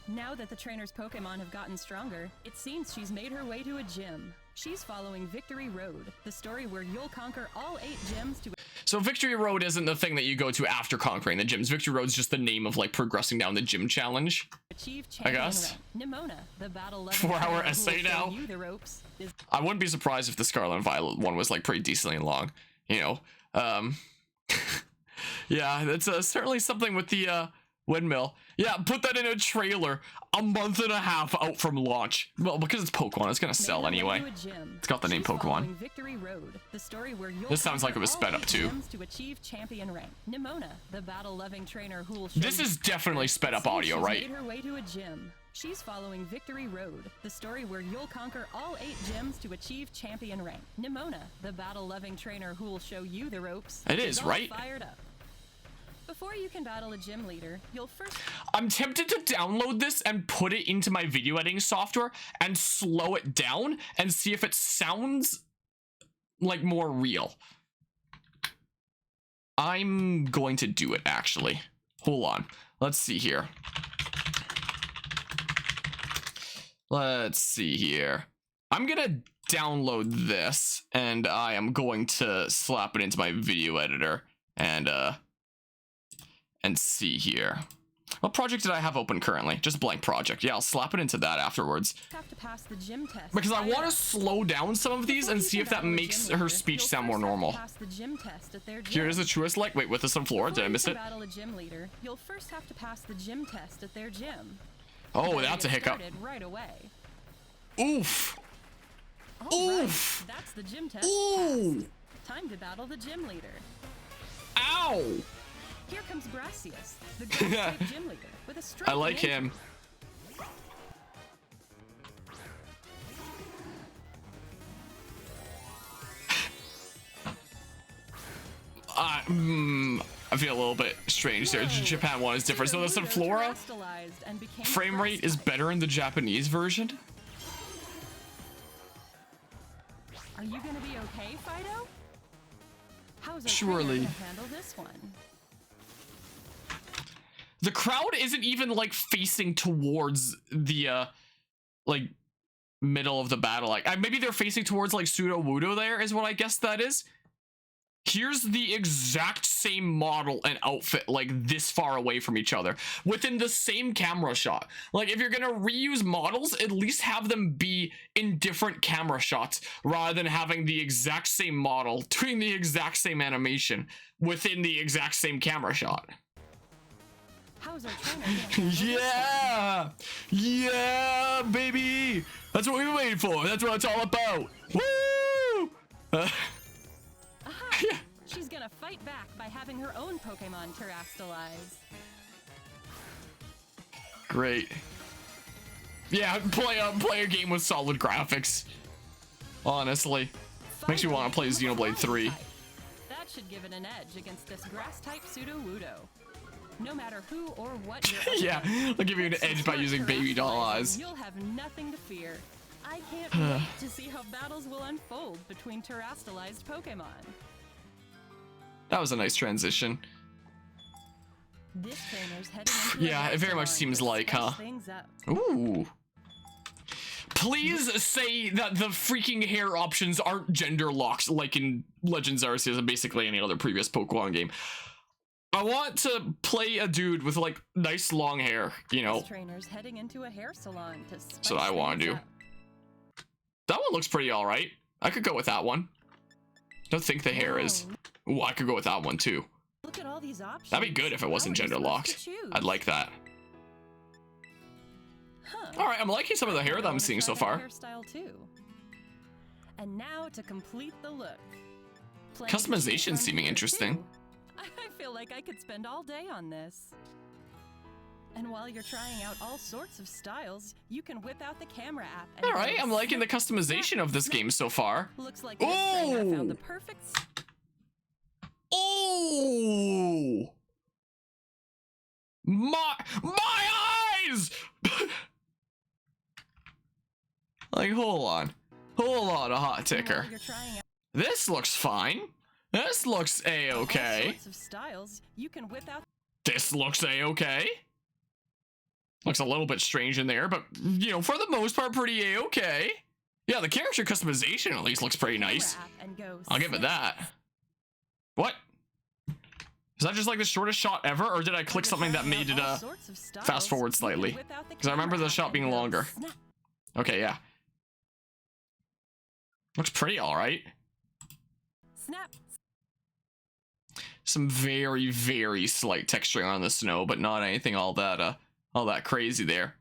Now that the trainer's Pokemon have gotten stronger, it seems she's made her way to a gym. She's following Victory Road, the story where you'll conquer all 8 gyms to... So Victory Road isn't the thing that you go to after conquering the gyms. Victory Road's just the name of like progressing down the gym challenge. I guess. Nimona, the battle 4-hour essay now. I wouldn't be surprised if the Scarlet and Violet one was like pretty decently long, you know. Yeah, that's certainly something with the windmill. Yeah, put that in a trailer a month and a half out from launch. Well, because it's Pokemon, it's gonna sell anyway. It's got the name Pokemon. This sounds like it was sped up too. This is definitely sped up audio, right? She's following Victory Road, the story where you'll conquer all 8 gyms to achieve champion rank. Nimona, the battle-loving trainer who will show you the ropes. It is, right? Fired up. Before you can battle a gym leader, you'll first... I'm tempted to download this and put it into my video editing software and slow it down and see if it sounds like more real. I'm going to do it, actually. Hold on. Let's see here. Let's see here. I'm gonna download this and I am going to slap it into my video editor and see here. What project did I have open currently? Just a blank project. Yeah, I'll slap it into that afterwards. Have to pass the gym test. Because I want to slow down some of these and see if that makes her speech sound more normal. Here is the truest like. Wait, with the Sunflora? Did I miss it? You'll first have to pass the gym test at their gym. Oh, that's a hiccup. Right away. Oof. Oof. Right. That's the gym test. Ooh. Time to battle the gym leader. Ow. Here comes Gracias, the grass-type gym leader, with a strike. I like him. I feel a little bit strange there. Japan one is different. So the Sunflora frame rate is better in the Japanese version. Are you gonna be okay, Fido? How's our surely gonna handle this one? The crowd isn't even like facing towards the like middle of the battle. Like maybe they're facing towards like Pseudo Wudo. There is what I guess that is. Here's the exact same model and outfit, like this far away from each other within the same camera shot. Like if you're gonna reuse models, at least have them be in different camera shots rather than having the exact same model doing the exact same animation within the exact same camera shot. How's our trainer? Yeah, yeah, baby. That's what we were waiting for. That's what it's all about. Woo! Yeah. She's gonna fight back by having her own Pokemon terastalize. Great. Yeah, play a game with solid graphics. Honestly, makes me want to play Xenoblade 3. That should give it an edge against this grass-type Pseudo Wudo. No matter who or what you're yeah, I'll give you an edge by using baby doll eyes. You'll have nothing to fear. I can't wait to see how battles will unfold between terastalized Pokemon. That was a nice transition. This trainer's heading into yeah, it very much seems like, huh? Ooh. Please say that the freaking hair options aren't gender locks like in Legends Arceus and basically any other previous Pokemon game. I want to play a dude with like nice long hair, you know. This trainer's heading into a hair salon to spice so I want to do. That one looks pretty all right. I could go with that one. Don't think the hair is. Ooh, I could go with that one too. Look at all these options. That'd be good if it wasn't gender locked. I'd like that. Huh. All right, I'm liking some of the hair that I'm seeing so far. Hairstyle too. And now to complete the look. Customization seeming interesting. I feel like I could spend all day on this. And while you're trying out all sorts of styles, you can whip out the camera app. And All right, I'm liking the customization of this game so far. Looks like this trainer found the perfect. Oh! My eyes! Like, hold on, a hot ticker. This looks fine. This looks a-okay. All sorts of styles, you can whip out. This looks a-okay. Looks a little bit strange in there, but, you know, for the most part, pretty a-okay. Yeah, the character customization at least looks pretty nice. I'll give it that. What? Is that just like the shortest shot ever, or did I click something that made it fast forward slightly? Because I remember the shot being longer. Okay, yeah. Looks pretty alright. Snap. Some very, very slight texturing on the snow, but not anything all that crazy there.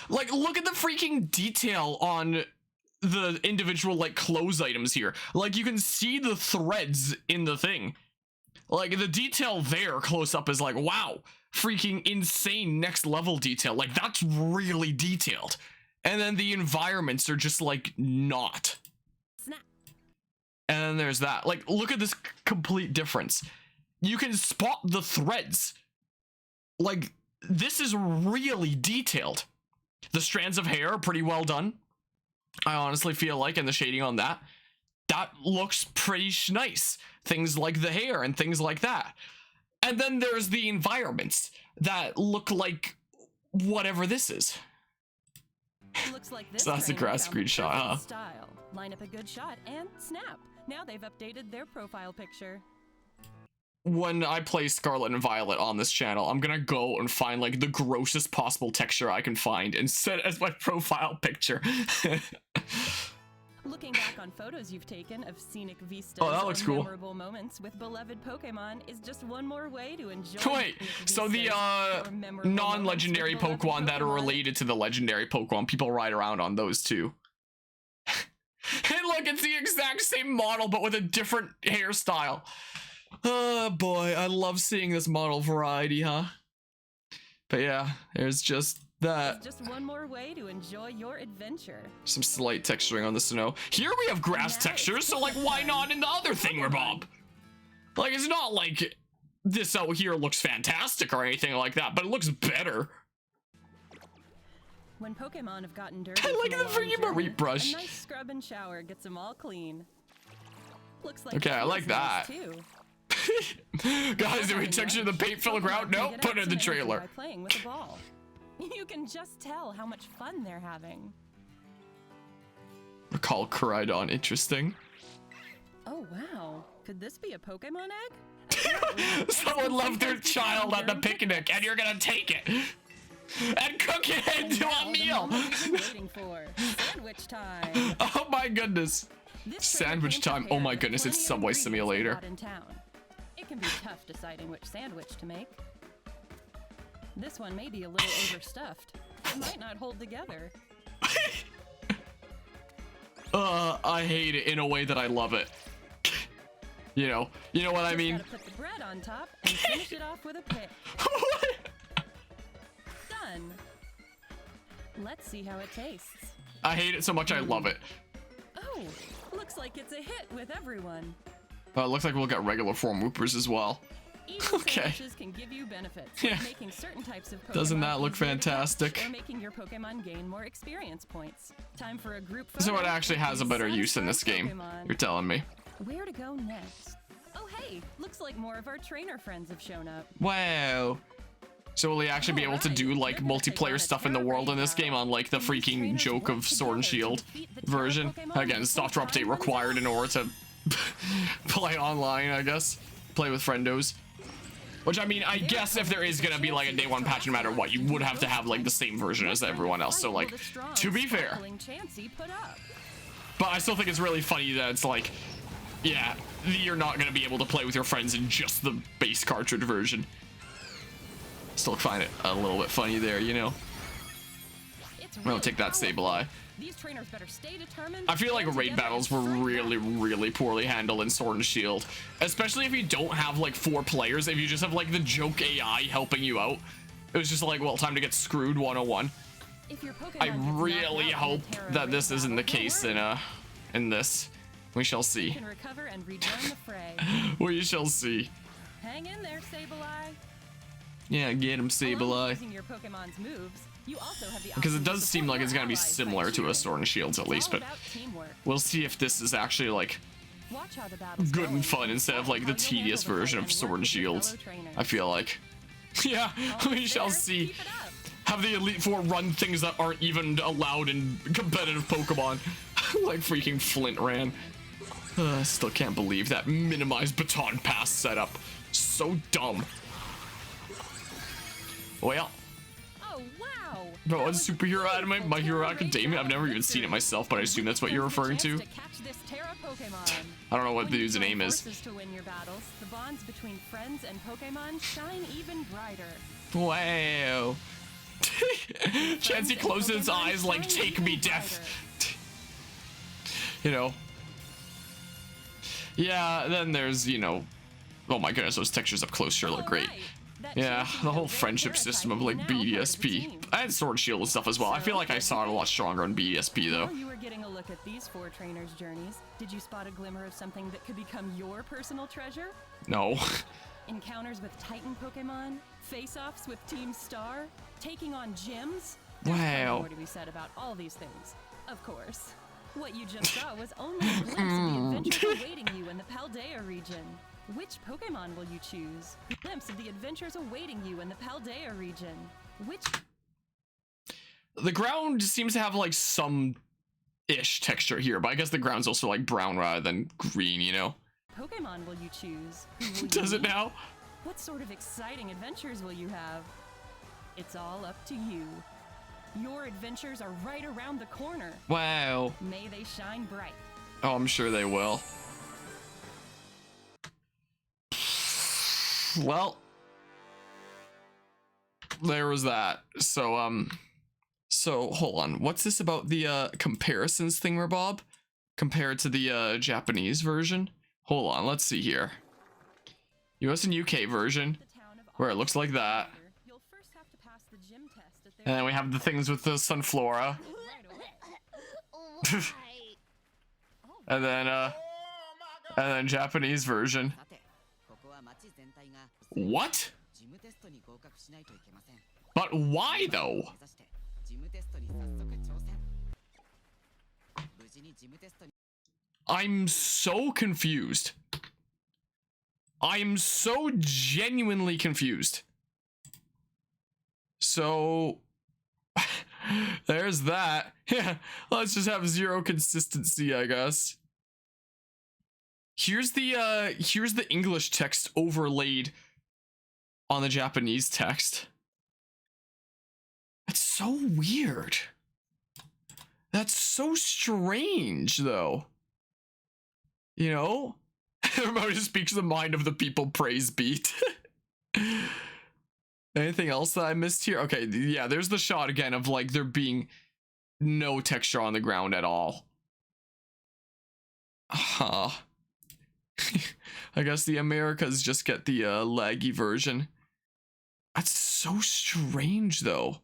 Like, look at the freaking detail on the individual, like, clothes items here. Like, you can see the threads in the thing. Like, the detail there close up is like, wow, freaking insane next level detail. Like, that's really detailed. And then the environments are just like not. Snap. And then there's that. Like, look at this complete difference. You can spot the threads. Like, this is really detailed. The strands of hair are pretty well done. I honestly feel like, and the shading on that looks pretty nice. Things like the hair and things like that. And then there's the environments that look like whatever this is. Looks like this So that's a grass screen shot, huh? Style. Line up a good shot and snap. Now they've updated their profile picture. When I play Scarlet and Violet on this channel, I'm gonna go and find like the grossest possible texture I can find and set it as my profile picture. Looking back on photos you've taken of scenic vistas that looks cool. memorable moments with beloved Pokemon is just one more way to enjoy. Wait, so the non-legendary Pokemon that are related to the legendary Pokemon, people ride around on those too. And look, it's the exact same model but with a different hairstyle. Oh boy, I love seeing this model variety, huh? But yeah, there's just that. It's just one more way to enjoy your adventure. Some slight texturing on the snow. Here we have grass textures, so like why not in the other thingamabob? Like, it's not like this out here looks fantastic or anything like that, but it looks better. When Pokemon have gotten dirty, Look at the freaking Mareep brush. A nice scrub and shower gets them all clean. Looks like okay, I like that. Guys, did we texture the paint fill ground? Nope, put it in the trailer. By playing with a ball. You can just tell how much fun they're having. Recall Koraidon, interesting. Oh wow, could this be a Pokemon egg? Someone left their child at the picnic and you're gonna take it and cook it into a meal. Waiting for sandwich time. Oh my goodness. Sandwich time. Oh my goodness, it's Subway Simulator. It can be tough deciding which sandwich to make. This one may be a little overstuffed. It might not hold together. I hate it in a way that I love it. You know what I mean? Just gotta put the bread on top and finish it off with a pick. Done. Let's see how it tastes. I hate it so much I love it. Oh, looks like it's a hit with everyone. It looks like we'll get regular form Whoopers as well. Okay. Can give you benefits, yeah. Making certain types of Pokemon doesn't that look fantastic? Or making your Pokemon gain more experience points. Time for a group photo. So it actually has a better use in this game. Pokemon. You're telling me. Where to go next? Oh hey, looks like more of our trainer friends have shown up. Wow. So will he actually be able to do like multiplayer stuff in the world in this game on like the freaking Joke of Sword and Shield version? Again, software update required in order to play online, I guess. Play with friendos. Which, I mean, I guess if there is gonna be like a day one patch no matter what, you would have to have like the same version as everyone else. So like, to be fair. But I still think it's really funny that it's like, yeah, you're not gonna be able to play with your friends in just the base cartridge version. Still find it a little bit funny there, you know. I'll take that Sableye. These trainers better stay determined. I feel like raid battles were really poorly handled in Sword and Shield, especially if you don't have like 4 players. If you just have like the joke AI helping you out, it was just like, well, time to get screwed 101. If your Pokemon I really hope that this isn't the case in this. We shall see. Can recover and rejoin the fray. We shall see. Hang in there, Sableye. Yeah, get him, Sableye. Using your Pokemon's moves, you also have the Because it option to does seem like it's gonna be support your similar allies to by a Sword and Shields at least, but we'll see if this is actually like Watch how the battle's good going. and fun instead of like the How you'll tedious handle the version fight of and Sword work and with your Shields. fellow trainers. I feel like. Yeah, we shall see. Keep it up. Have the Elite Four run things that aren't even allowed in competitive Pokemon. Like freaking Flint ran. I still can't believe that minimized baton pass setup. So dumb. Well. Oh wow. Bro, what's superhero anime? My Hero Academia? I've never even seen it myself, but I assume that's what you're referring to. I don't know what the dude's name is. To win your battles, the bonds between friends and Pokemon shine even brighter. Wow. Chansey closes his eyes like, take me, death. You know. Yeah, then there's, you know, oh my goodness, those textures up close sure look great. Yeah, the whole friendship system of like BDSP and Sword Shield and stuff as well. I feel like I saw it a lot stronger in BDSP though. While you were getting a look at these 4 trainers' journeys, did you spot a glimmer of something that could become your personal treasure? No. Encounters with Titan Pokemon, face-offs with Team Star, taking on gyms. Wow. More to be said about all these things, of course. What you just saw was only a glimpse of the adventures awaiting you in the Paldea region. Which Pokemon will you choose? A glimpse of the adventures awaiting you in the Paldea region. Which... The ground seems to have like some ish texture here, but I guess the ground's also like brown rather than green, you know? Pokemon will you choose? Who will you Does it meet? now? What sort of exciting adventures will you have? It's all up to you. Your adventures are right around the corner. Wow. May they shine bright. Oh, I'm sure they will. Well, there was that. So hold on. What's this about the comparisons thing, Bob? Compared to the Japanese version? Hold on, let's see here. US and UK version, where it looks like that. You'll first have to pass the gym test at their... And then we have the things with the Sunflora. And then Japanese version. What? But why though? I'm so confused. I am so genuinely confused. So there's that. Yeah, let's just have zero consistency, I guess. Here's the English text overlaid on the Japanese text. That's so weird. That's so strange, though. You know? Ramona speaks the mind of the people, praise beat. Anything else that I missed here? Okay, yeah, there's the shot again of like there being no texture on the ground at all. Huh. I guess the Americas just get the laggy version. That's so strange though.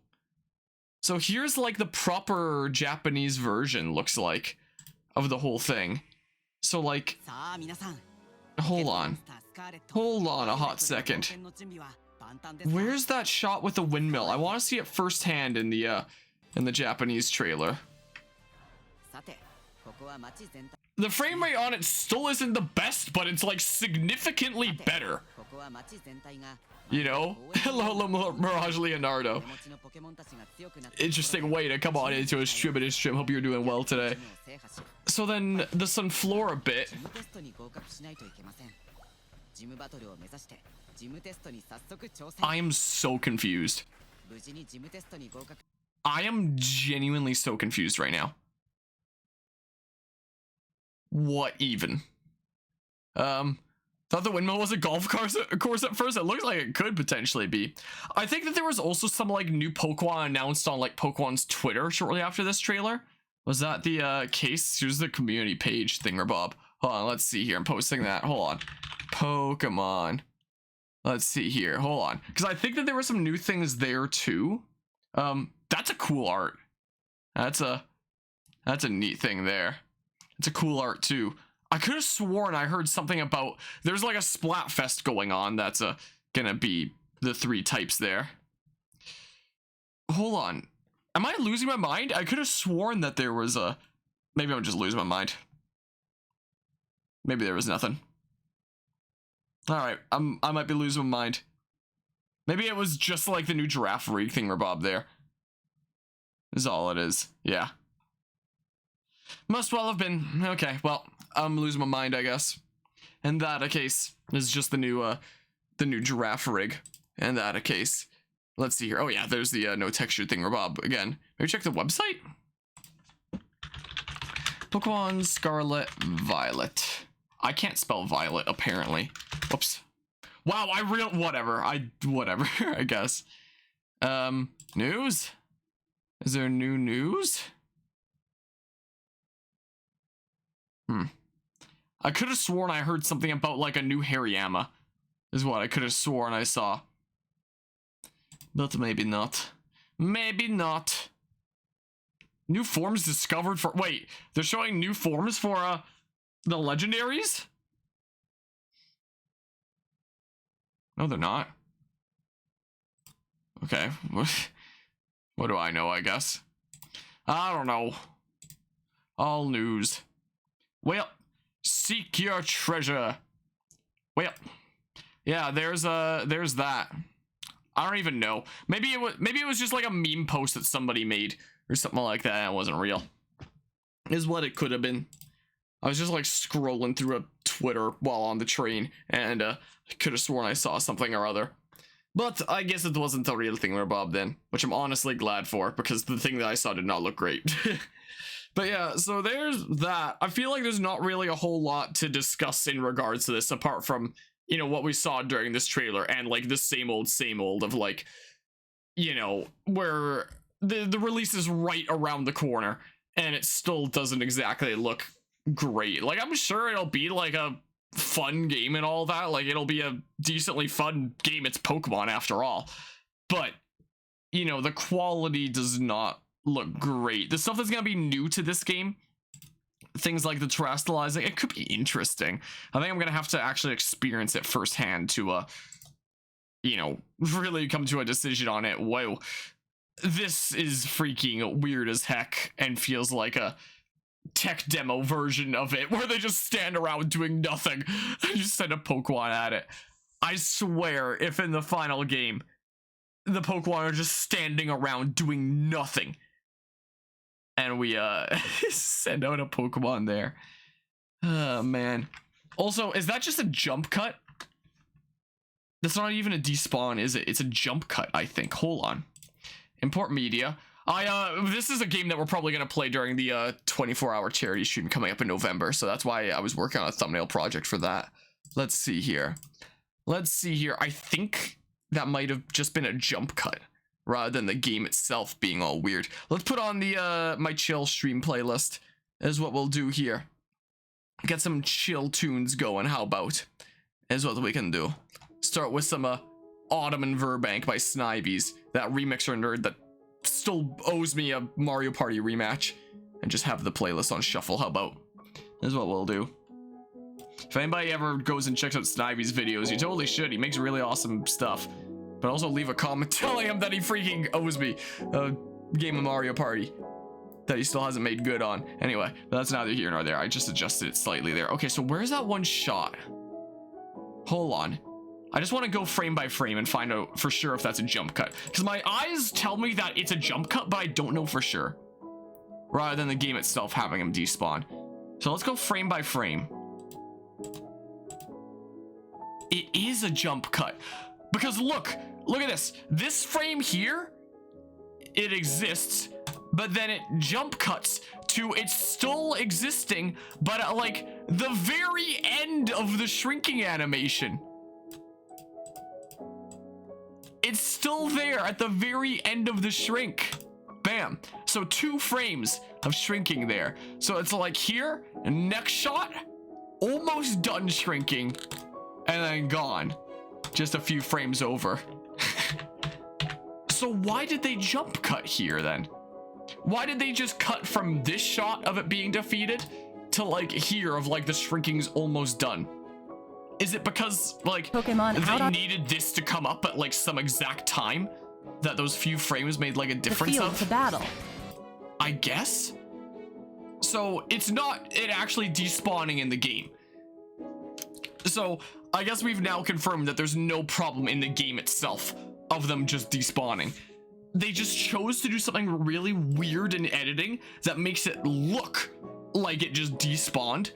So here's like the proper Japanese version looks like of the whole thing. So like, hold on a hot second. Where's that shot with the windmill? I want to see it firsthand in the Japanese trailer. The frame rate on it still isn't the best, but it's like significantly better. You know? Hello, Mirage Leonardo. Interesting way to come on into a stream. Hope you're doing well today. So then the Sunflora bit. I am so confused. I am genuinely so confused right now. What even? Thought the windmill was a golf course at first. It looks like it could potentially be. I think that there was also some like new Pokemon announced on like Pokemon's Twitter shortly after this trailer. Was that the case? Here's the community page thingamabob. Hold on, let's see here. I'm posting that. Hold on. Pokemon. Let's see here. Hold on. Because I think that there were some new things there too. That's a cool art. That's a neat thing there. It's a cool art too. I could have sworn I heard something about there's like a Splatfest going on. That's gonna be the 3 types there. Hold on. Am I losing my mind? I could have sworn that there was a... Maybe I'm just losing my mind. Maybe there was nothing. Alright, I might be losing my mind. Maybe it was just like the new giraffe rig thingamabob there. Is all it is. Yeah. Must well have been. Okay, well, I'm losing my mind, I guess. In that a case, is just the new giraffe rig. In that a case. Let's see here. Oh yeah, there's the no texture thingamabob again. Maybe check the website? Pokémon Scarlet Violet. I can't spell violet, apparently. Whoops. Wow, whatever, I guess. News? Is there new news? I could have sworn I heard something about like a new Hariyama. Is what I could have sworn I saw. But maybe not. Maybe not. New forms discovered for... Wait, they're showing new forms for the legendaries? No, they're not. Okay. What do I know, I guess? I don't know. All news. Well, seek your treasure. Well, yeah, there's that. I don't even know. Maybe it was just like a meme post that somebody made or something like that. It wasn't real. Is what it could have been. I was just like scrolling through a Twitter while on the train and I could have sworn I saw something or other. But I guess it wasn't the real thingamabob then, which I'm honestly glad for because the thing that I saw did not look great. But yeah, so there's that. I feel like there's not really a whole lot to discuss in regards to this apart from, you know, what we saw during this trailer and like the same old of like, you know, where the release is right around the corner and it still doesn't exactly look great. Like, I'm sure it'll be like a fun game and all that. Like, it'll be a decently fun game. It's Pokemon after all. But, you know, the quality does not look great. The stuff that's gonna be new to this game, things like the terrestrializing, it could be interesting. I think I'm gonna have to actually experience it firsthand to you know, really come to a decision on it. Whoa, this is freaking weird as heck and feels like a tech demo version of it where they just stand around doing nothing and just send a Pokemon at it. I swear if in the final game the Pokemon are just standing around doing nothing and we send out a Pokemon there. Oh man. Also, is that just a jump cut? That's not even a despawn, is it? It's a jump cut, I think. Hold on. Import media. This is a game that we're probably gonna play during the 24-hour charity stream coming up in November, so that's why I was working on a thumbnail project for that. Let's see here. Let's see here. I think that might have just been a jump cut rather than the game itself being all weird. Let's put on the my chill stream playlist is what we'll do here. Get some chill tunes going, how about? Is what we can do. Start with some Autumn and Verbank by Snibies, that remixer nerd that still owes me a Mario Party rematch, and just have the playlist on shuffle, how about? Is what we'll do. If anybody ever goes and checks out Snibies videos, you totally should. He makes really awesome stuff. But also leave a comment telling him that he freaking owes me a game of Mario Party that he still hasn't made good on. Anyway, that's neither here nor there. I just adjusted it slightly there. Okay, so where's that one shot? Hold on. I just want to go frame by frame and find out for sure if that's a jump cut. Because my eyes tell me that it's a jump cut, but I don't know for sure. Rather than the game itself having him despawn. So let's go frame by frame. It is a jump cut. Because look at this. This frame here, it exists, but then it jump cuts to it's still existing, but at like the very end of the shrinking animation. It's still there at the very end of the shrink. Bam. So 2 frames of shrinking there. So it's like here, next shot, almost done shrinking, and then gone. Just a few frames over. So why did they jump cut here then? Why did they just cut from this shot of it being defeated to like here of like the shrinking's almost done? Is it because like Pokemon they needed this to come up at like some exact time that those few frames made like a difference the field to battle. I guess. So it's not it actually despawning in the game. So I guess we've now confirmed that there's no problem in the game itself of them just despawning. They just chose to do something really weird in editing that makes it look like it just despawned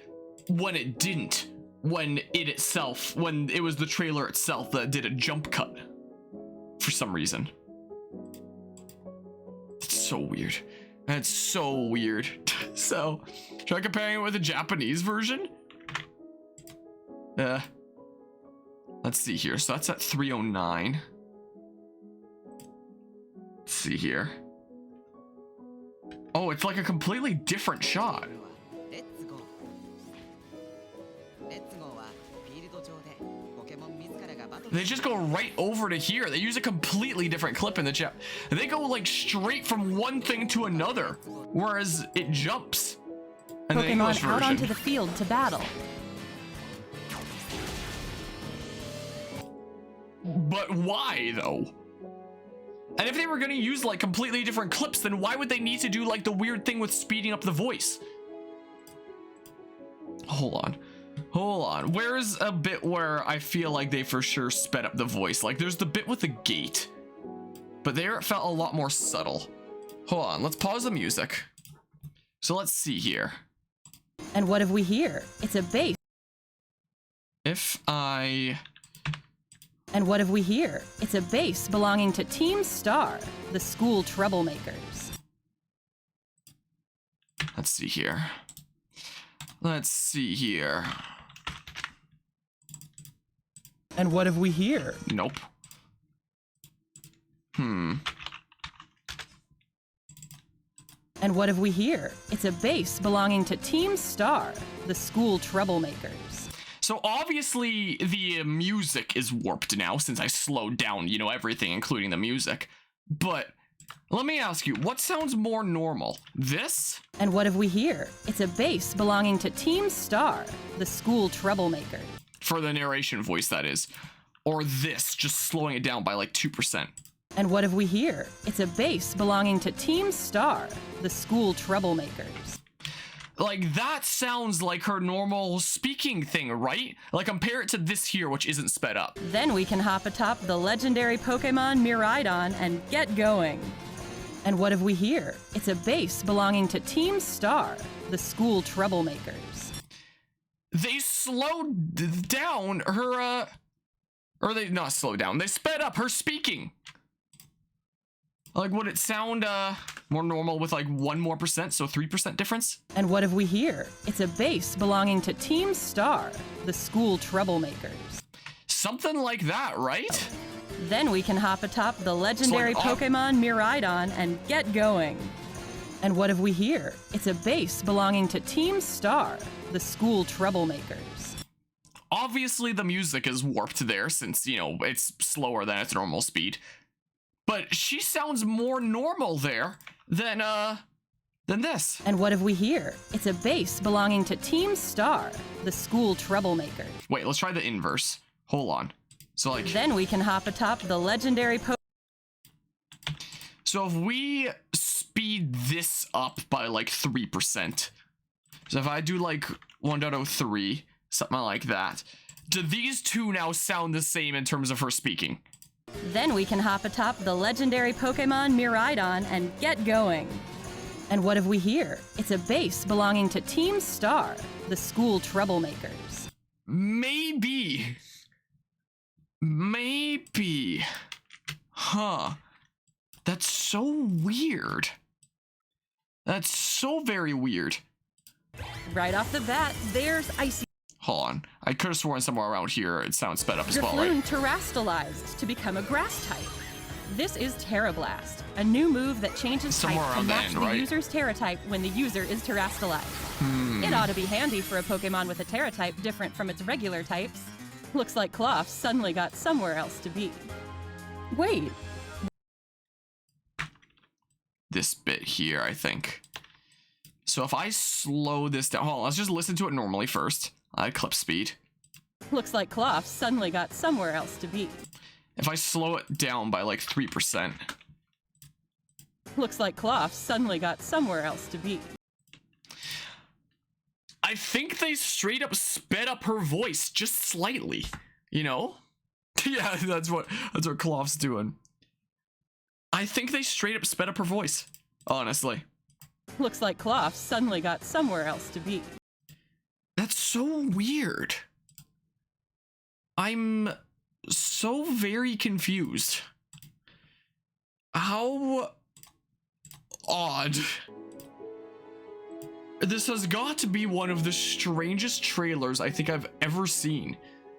when it didn't. When it was the trailer itself that did a jump cut for some reason. It's so weird. That's so weird. So, try comparing it with the Japanese version. Let's see here. So that's at 309. Let's see here. Oh, it's like a completely different shot. They just go right over to here. They use a completely different clip in the chat. They go like straight from one thing to another, whereas it jumps. And Pokemon out onto the field to battle. But why though? And if they were going to use like completely different clips, then why would they need to do like the weird thing with speeding up the voice? Hold on. Where's a bit where I feel like they for sure sped up the voice? Like there's the bit with the gate, but there it felt a lot more subtle. Hold on, let's pause the music. So let's see here. And what have we here? It's a bass. And what have we here? It's a base belonging to Team Star, the school troublemakers. Let's see here. And what have we here? Nope. And what have we here? It's a base belonging to Team Star, the school troublemakers. So obviously the music is warped now since I slowed down, you know, everything, including the music. But let me ask you, what sounds more normal? This? And what have we here? It's a base belonging to Team Star, the school troublemaker. For the narration voice, that is. Or this, just slowing it down by like 2%. And what have we here? It's a base belonging to Team Star, the school troublemakers. Like, that sounds like her normal speaking thing, right? Like, compare it to this here, which isn't sped up. Then we can hop atop the legendary Pokemon Miraidon and get going. And what have we here? It's a base belonging to Team Star, the school troublemakers. They slowed down her, or they not slowed down, they sped up her speaking. Like, would it sound more normal with like 1% more, so 3% difference? And what have we here? It's a base belonging to Team Star, the school troublemakers. Something like that, right? Then we can hop atop the legendary Pokemon Miraidon and get going. And what have we here? It's a base belonging to Team Star, the school troublemakers. Obviously the music is warped there since, you know, it's slower than its normal speed. But she sounds more normal there than this. And what have we here? It's a base belonging to Team Star, the school troublemaker. Wait, let's try the inverse. Hold on. So like... Then we can hop atop the legendary So if we speed this up by like 3%, so if I do like 1.03, something like that, do these two now sound the same in terms of her speaking? Then we can hop atop the legendary Pokemon Miraidon and get going. And what have we here? It's a base belonging to Team Star, the school troublemakers. Maybe. Huh. That's so weird. That's so very weird. Right off the bat, there's Icy Hold on. I could have sworn somewhere around here it sounds sped up as well, right? terastallized to become a grass type. This is Terra Blast, a new move that changes type to match the user's Terra type when the user is terastallized. It ought to be handy for a Pokemon with a Terra type different from its regular types. Looks like Cloth suddenly got somewhere else to be. Wait. This bit here, I think. So if I slow this down, hold on, let's just listen to it normally first. I clip speed. Looks like Cloth suddenly got somewhere else to be. If I slow it down by like 3%. Looks like Cloth suddenly got somewhere else to be. I think they straight up sped up her voice just slightly, you know? Yeah, that's what Cloth's doing. I think they straight up sped up her voice, honestly. Looks like Cloth suddenly got somewhere else to be. That's so weird. I'm so very confused. How odd. This has got to be one of the strangest trailers I think I've ever seen.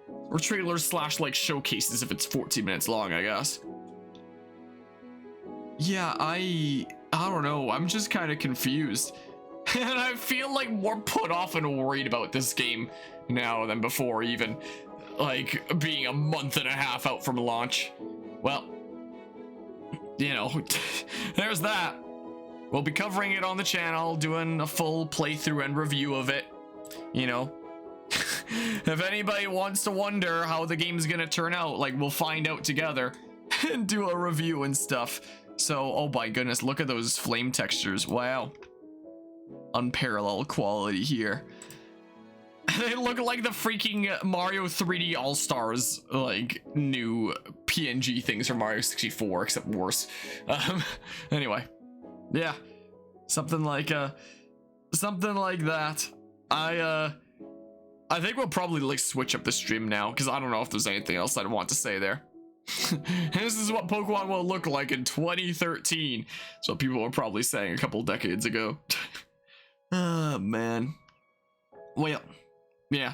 Or trailers slash like showcases if it's 14 minutes long, I guess. Yeah, I don't know. I'm just kind of confused. And I feel like more put off and worried about this game now than before, even like being a month and a half out from launch. Well, you know, there's that. We'll be covering it on the channel, doing a full playthrough and review of it, you know. If anybody wants to wonder how the game's gonna turn out, like, we'll find out together and do a review and stuff. So, oh my goodness, look at those flame textures. Wow. Unparalleled quality here. They look like the freaking Mario 3D All-Stars, like, new PNG things from Mario 64, except worse. Anyway. Yeah. Something like that. I think we'll probably, like, switch up the stream now, because I don't know if there's anything else I'd want to say there. This is what Pokemon will look like in 2013. So people were probably saying a couple decades ago. Oh, man. Well, yeah.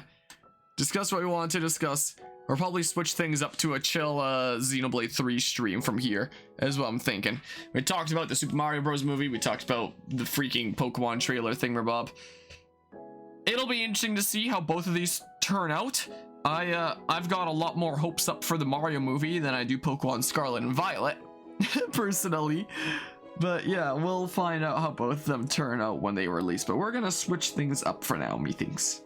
Discuss what we want to discuss. We'll probably switch things up to a chill Xenoblade 3 stream from here, is what I'm thinking. We talked about the Super Mario Bros. Movie. We talked about the freaking Pokemon trailer thingamabob. It'll be interesting to see how both of these turn out. I've got a lot more hopes up for the Mario movie than I do Pokémon Scarlet and Violet, personally. But yeah, we'll find out how both of them turn out when they release. But we're gonna switch things up for now, methinks.